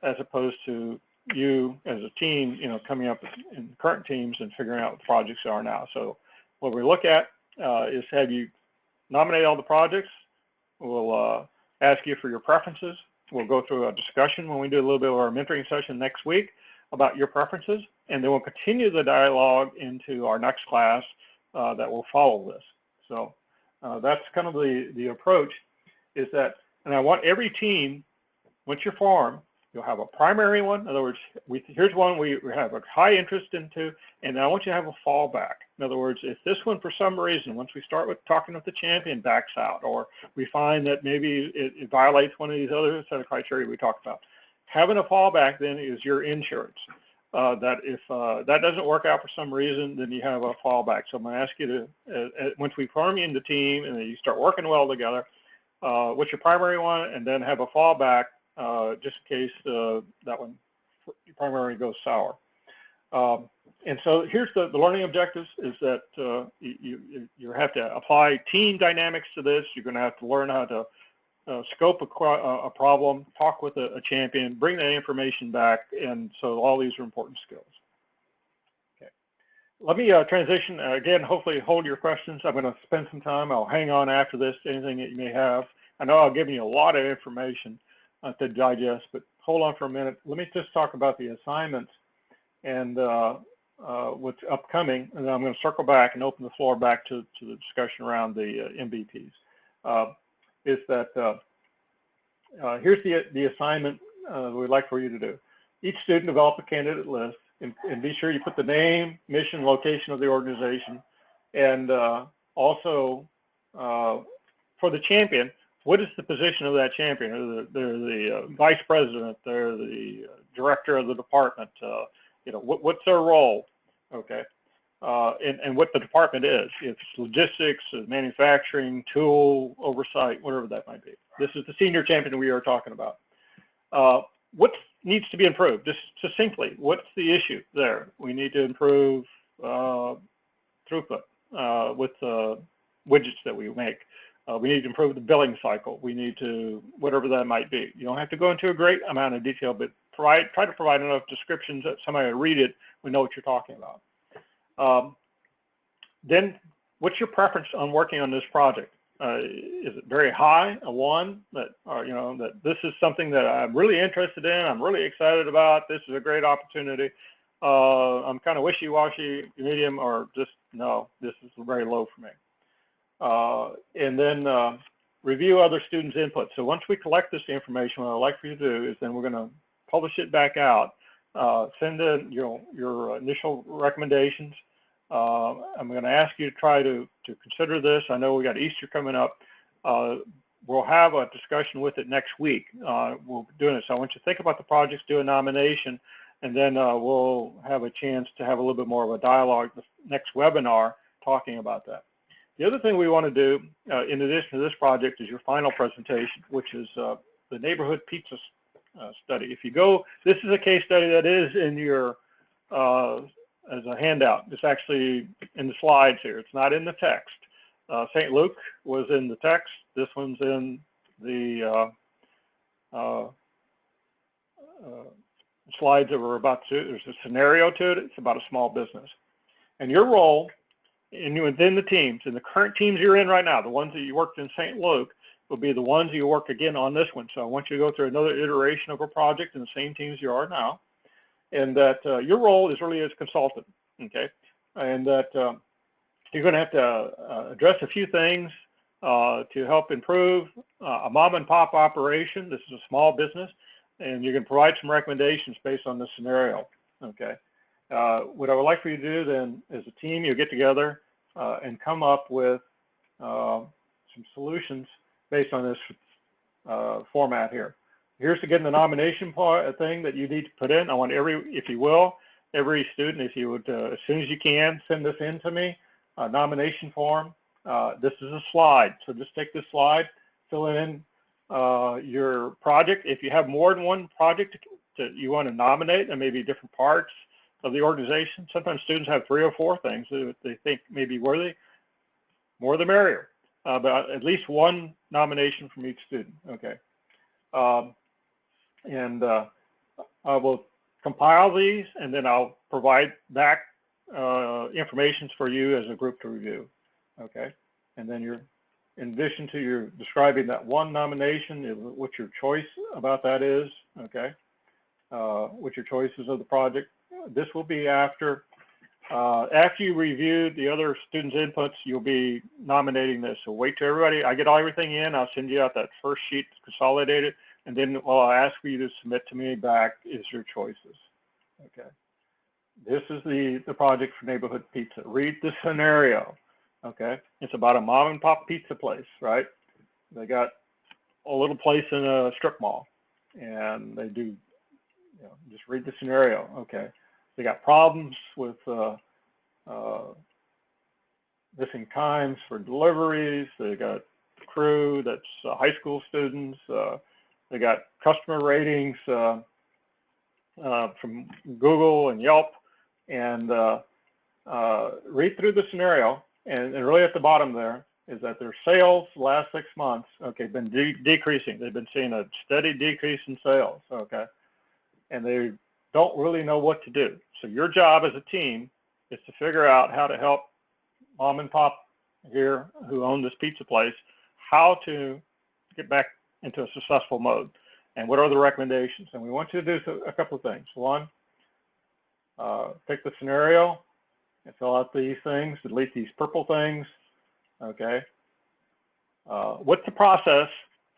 as opposed to you as a team, coming up in current teams and figuring out what the projects are now. So what we look at is have you nominate all the projects. We'll ask you for your preferences. We'll go through a discussion when we do a little bit of our mentoring session next week about your preferences, and then we'll continue the dialogue into our next class that will follow this. So that's kind of the approach is that, and I want every team, once you form, you'll have a primary one. In other words, here's one we have a high interest into, and I want you to have a fallback. In other words, if this one, for some reason, once we start with talking with the champion, backs out, or we find that maybe it violates one of these other set of criteria we talked about, having a fallback then is your insurance. That if that doesn't work out for some reason, then you have a fallback. So I'm going to ask you to, once we form you in the team and then you start working well together, what's your primary one, and then have a fallback just in case that one, your primary goes sour. And so here's the learning objectives is that you have to apply team dynamics to this. You're going to have to learn how to scope a problem, talk with a champion, bring that information back, and so all these are important skills. Okay. Let me transition again. Hopefully, hold your questions. I'm going to spend some time. I'll hang on after this to anything that you may have. I know I'll give you a lot of information to digest, but hold on for a minute. Let me just talk about the assignments and what's upcoming, and then I'm going to circle back and open the floor back to the discussion around the MVPs. Is that here's the assignment we'd like for you to do. Each student develop a candidate list and be sure you put the name, mission, location of the organization, and also for the champion, what is the position of that champion? They're the vice president, they're the director of the department, what's their role, okay? And what the department is. If it's logistics, manufacturing, tool, oversight, whatever that might be. This is the senior champion we are talking about. What needs to be improved? Just succinctly, what's the issue there? We need to improve throughput with widgets that we make. We need to improve the billing cycle. We need to, whatever that might be. You don't have to go into a great amount of detail, but try to provide enough descriptions that somebody will read it, we know what you're talking about. Then what's your preference on working on this project? Is it very high, a 1, that that this is something that I'm really interested in, I'm really excited about, this is a great opportunity, I'm kind of wishy-washy, medium, or just no, this is very low for me. And then review other students' input. So once we collect this information, what I'd like for you to do is then we're going to publish it back out. Send in your initial recommendations. I'm going to ask you to try to consider this. I know we got Easter coming up. We'll have a discussion with it next week. We'll be doing it. So I want you to think about the projects, do a nomination, and then we'll have a chance to have a little bit more of a dialogue the next webinar talking about that. The other thing we want to do, in addition to this project, is your final presentation, which is the neighborhood pizza study. If you go, this is a case study that is in your as a handout. It's actually in the slides here. It's not in the text. St. Luke was in the text. This one's in the slides that we're about to. There's a scenario to it. It's about a small business. And your role within the teams, in the current teams you're in right now, the ones that you worked in St. Luke, will be the ones you work again on this one. So I want you to go through another iteration of a project in the same teams you are now. And that your role is really as a consultant, okay? And that you're going to have to address a few things to help improve a mom and pop operation. This is a small business, and you can provide some recommendations based on the scenario, okay? What I would like for you to do then, as a team, you'll get together and come up with some solutions based on this format here. Here's again the nomination part thing that you need to put in. I want if you will, every student, if you would, as soon as you can, send this in to me, a nomination form. This is a slide, so just take this slide, fill in your project. If you have more than one project that you want to nominate, and maybe different parts of the organization. Sometimes students have 3 or 4 things that they think may be worthy. More the merrier, but at least one nomination from each student. Okay. I will compile these, and then I'll provide back information for you as a group to review. Okay. And then in addition to your describing that one nomination, what your choice about that is. Okay. What your choices of the project. This will be after you review the other students' inputs, you'll be nominating this. So wait till I get everything in, I'll send you out that first sheet consolidated, and then what I'll ask for you to submit to me back is your choices. Okay. This is the project for Neighborhood Pizza. Read the scenario. Okay. It's about a mom and pop pizza place, right? They got a little place in a strip mall, and they do, just read the scenario. Okay. They got problems with missing times for deliveries. They got crew that's high school students. They got customer ratings from Google and Yelp. And read through the scenario. And really at the bottom there is that their sales the last 6 months, okay, been decreasing. They've been seeing a steady decrease in sales. Okay. And they don't really know what to do. So your job as a team is to figure out how to help mom and pop here who own this pizza place, how to get back into a successful mode, and what are the recommendations. And we want you to do a couple of things. One, pick the scenario and fill out these things, delete these purple things. Okay. What's the process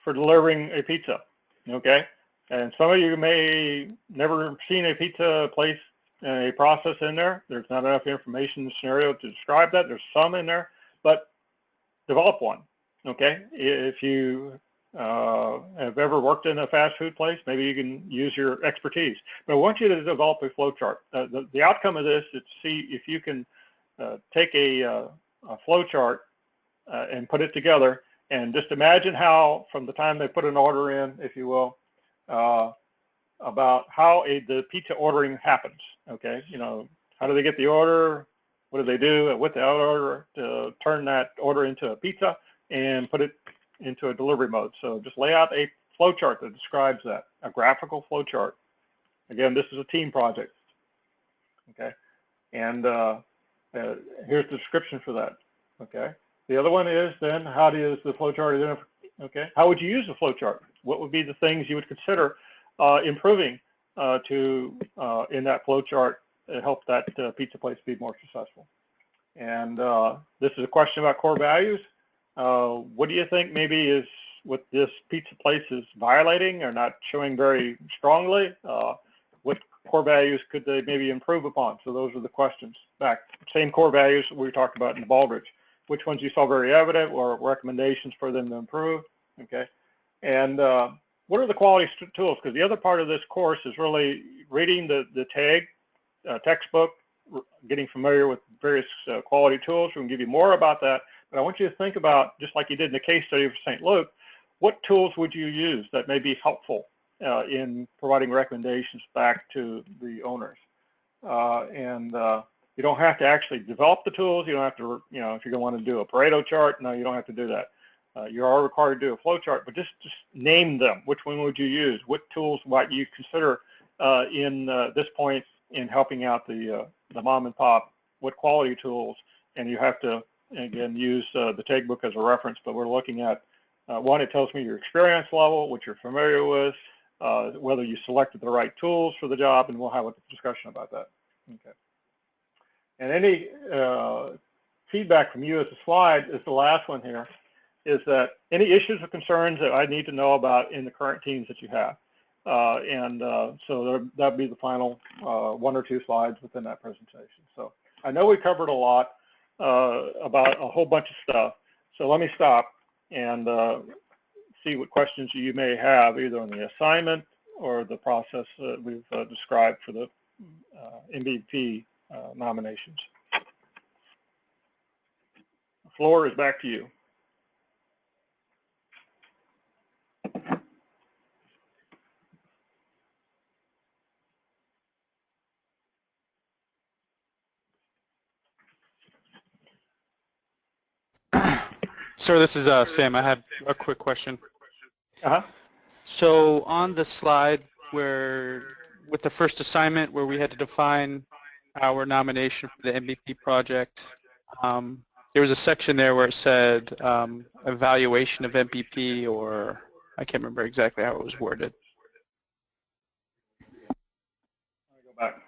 for delivering a pizza? Okay. And some of you may never seen a pizza place and a process in there. There's not enough information in the scenario to describe that. There's some in there, but develop one. Okay. If you have ever worked in a fast food place, maybe you can use your expertise. But I want you to develop a flow chart. The outcome of this is to see if you can take a flow chart and put it together, and just imagine how, from the time they put an order in, if you will, about how the pizza ordering happens. Okay, how do they get the order? What do they do with the order to turn that order into a pizza and put it into a delivery mode? So just lay out a flow chart that describes that, a graphical flow chart. Again, this is a team project. Okay, and here's the description for that. Okay, the other one is then how does the flow chart identify? Okay, how would you use the flow chart? What would be the things you would consider improving in that flow chart to help that pizza place be more successful? And this is a question about core values. What do you think maybe is what this pizza place is violating or not showing very strongly? What core values could they maybe improve upon? So those are the questions back. Same core values we talked about in Baldrige. Which ones you saw very evident or recommendations for them to improve? Okay. And what are the quality tools? Because the other part of this course is really reading the TAG textbook, getting familiar with various quality tools. We can give you more about that. But I want you to think about, just like you did in the case study for St. Luke, what tools would you use that may be helpful in providing recommendations back to the owners? You don't have to actually develop the tools. You don't have to, if you're going to want to do a Pareto chart, no, you don't have to do that. You are required to do a flow chart, but just name them. Which one would you use? What tools might you consider in this point in helping out the mom and pop? What quality tools? And you have to, again, use the TAG book as a reference, but we're looking at, one, it tells me your experience level, what you're familiar with, whether you selected the right tools for the job, and we'll have a discussion about that. Okay. And any feedback from you as a slide is the last one here, is that any issues or concerns that I need to know about in the current teams that you have. So that'd be the final 1 or 2 slides within that presentation. So I know we covered a lot about a whole bunch of stuff. So let me stop and see what questions you may have, either on the assignment or the process that we've described for the MVP nominations. The floor is back to you. Sir, this is Sam. I have a quick question. Uh-huh. So on the slide where, with the first assignment where we had to define our nomination for the MVP project, there was a section there where it said evaluation of MVP, or I can't remember exactly how it was worded. I'll go back.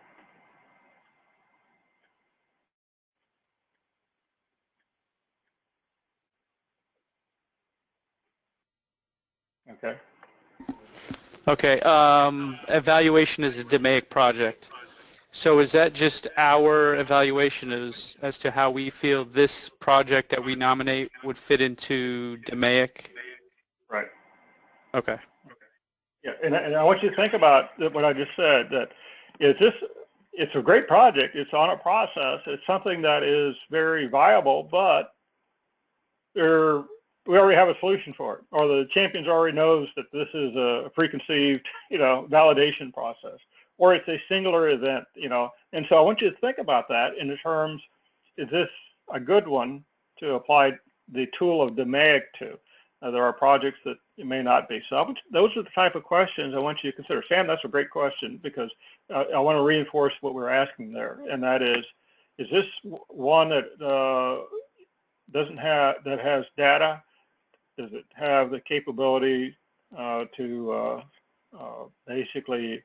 Okay. Okay. Evaluation is a DMAIC project. So is that just our evaluation as to how we feel this project that we nominate would fit into DMAIC? Right. Okay. Yeah, and I want you to think about what I just said, that it's a great project, it's on a process, it's something that is very viable, but we already have a solution for it, or the champions already knows that this is a preconceived, validation process, or it's a singular event, and so I want you to think about that in the terms, is this a good one to apply the tool of DMAIC to? There are projects that it may not be. So those are the type of questions I want you to consider. Sam, that's a great question, because I want to reinforce what we're asking there, and that is this one that that has data? Does it have the capability to basically,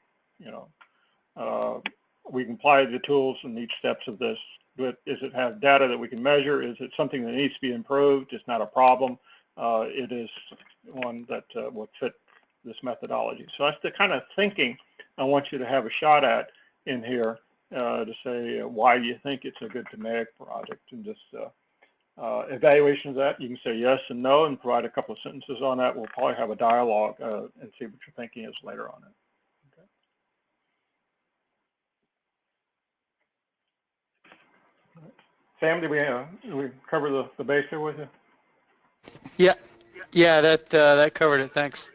we can apply the tools in each steps of this? But does it have data that we can measure? Is it something that needs to be improved? It's not a problem. It is one that will fit this methodology. So that's the kind of thinking I want you to have a shot at in here to say why you think it's a good DMAIC project, and just evaluation of that. You can say yes and no and provide a couple of sentences on that. We'll probably have a dialogue and see what your thinking is later on it. Okay. Sam, did we cover the base here with you? Yeah, that covered it. Thanks.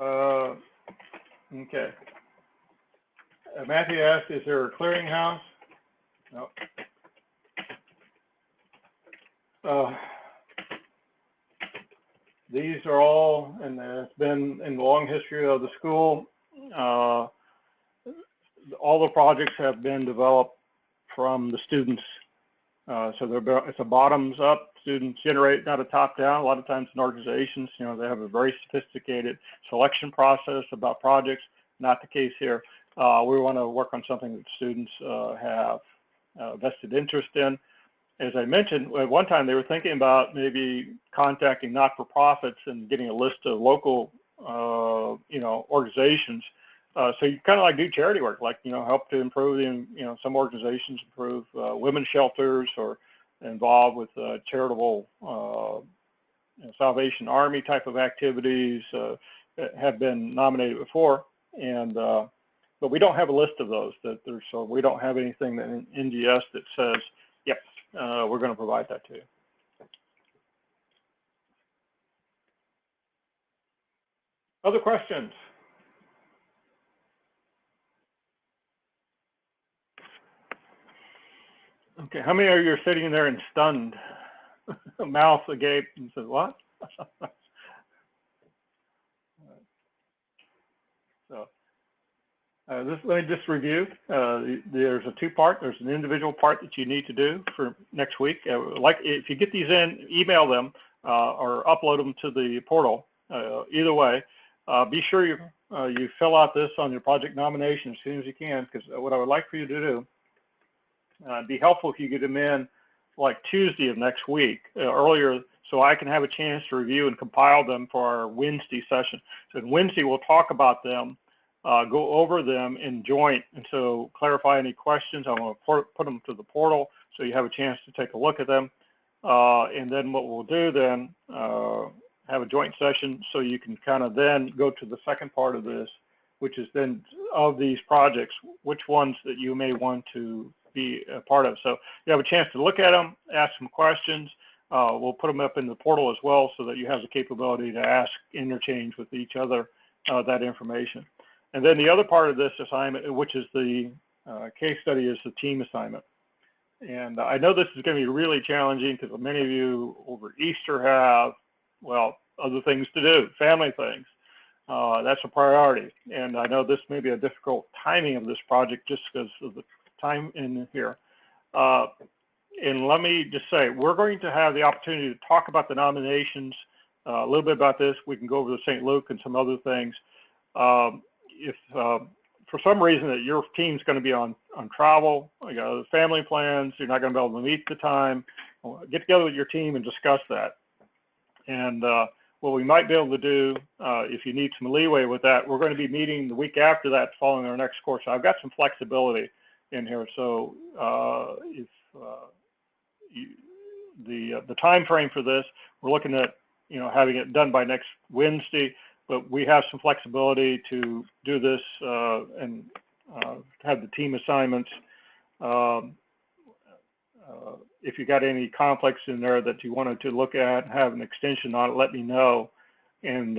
Yeah. Okay. Matthew asked, is there a clearinghouse? No. These are all, and it's been in the long history of the school, all the projects have been developed from the students. So it's a bottoms up, students generate, not a top down. A lot of times in organizations, they have a very sophisticated selection process about projects. Not the case here. We want to work on something that students have vested interest in. As I mentioned, at one time they were thinking about maybe contacting not-for-profits and getting a list of local, organizations. So you kind of like do charity work, like, help to improve some organizations improve women's shelters, or involved with charitable Salvation Army type of activities that have been nominated before. And but we don't have a list of those. So we don't have anything that in NGS that says, yep, we're going to provide that to you. Other questions? Okay, how many of you are sitting there and stunned, mouth agape, and said, what? So let me just review. There's a two-part. There's an individual part that you need to do for next week. Like if you get these in, email them or upload them to the portal. Either way, be sure you fill out this on your project nomination as soon as you can, because what I would like for you to do, it'd be helpful if you get them in like Tuesday of next week, earlier, so I can have a chance to review and compile them for our Wednesday session. So Wednesday we'll talk about them, go over them in joint, and so clarify any questions. I'm going to put them to the portal so you have a chance to take a look at them. And then what we'll do then, have a joint session so you can kind of then go to the second part of this, which is then of these projects, which ones that you may want to be a part of. So you have a chance to look at them, ask some questions. We'll put them up in the portal as well so that you have the capability to ask, interchange with each other that information. And then the other part of this assignment, which is the case study, is the team assignment. And I know this is going to be really challenging because many of you over Easter have, well, other things to do, family things. That's a priority. And I know this may be a difficult timing of this project just because of the time in here. And let me just say, we're going to have the opportunity to talk about the nominations, a little bit about this. We can go over the St. Luke and some other things. If for some reason that your team's going to be on travel, you got family plans, you're not going to be able to meet the time, get together with your team and discuss that. And what we might be able to do, if you need some leeway with that, we're going to be meeting the week after that following our next course. So I've got some flexibility in here. So if the time frame for this, we're looking at, having it done by next Wednesday, but we have some flexibility to do this and have the team assignments. If you got any conflicts in there that you wanted to look at, have an extension on it, let me know and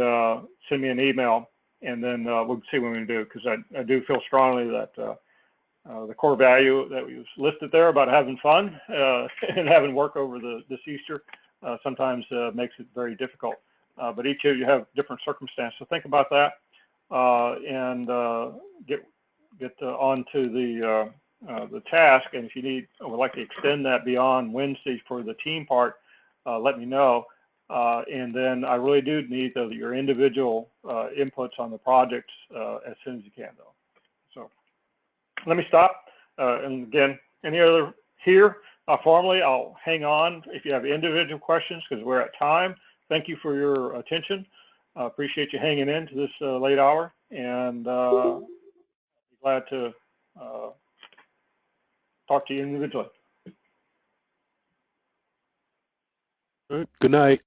send me an email, and then we'll see what we can do, because I do feel strongly that the core value that was listed there about having fun and having work over this Easter sometimes makes it very difficult. But each of you have different circumstances, so think about that and get on to the task. And if you need or would like to extend that beyond Wednesday for the team part, let me know. And then I really do need your individual inputs on the projects as soon as you can, though. So let me stop. And again, any other here formally, I'll hang on if you have individual questions because we're at time. Thank you for your attention. Appreciate you hanging in to this late hour, and be glad to talk to you individually. Good night.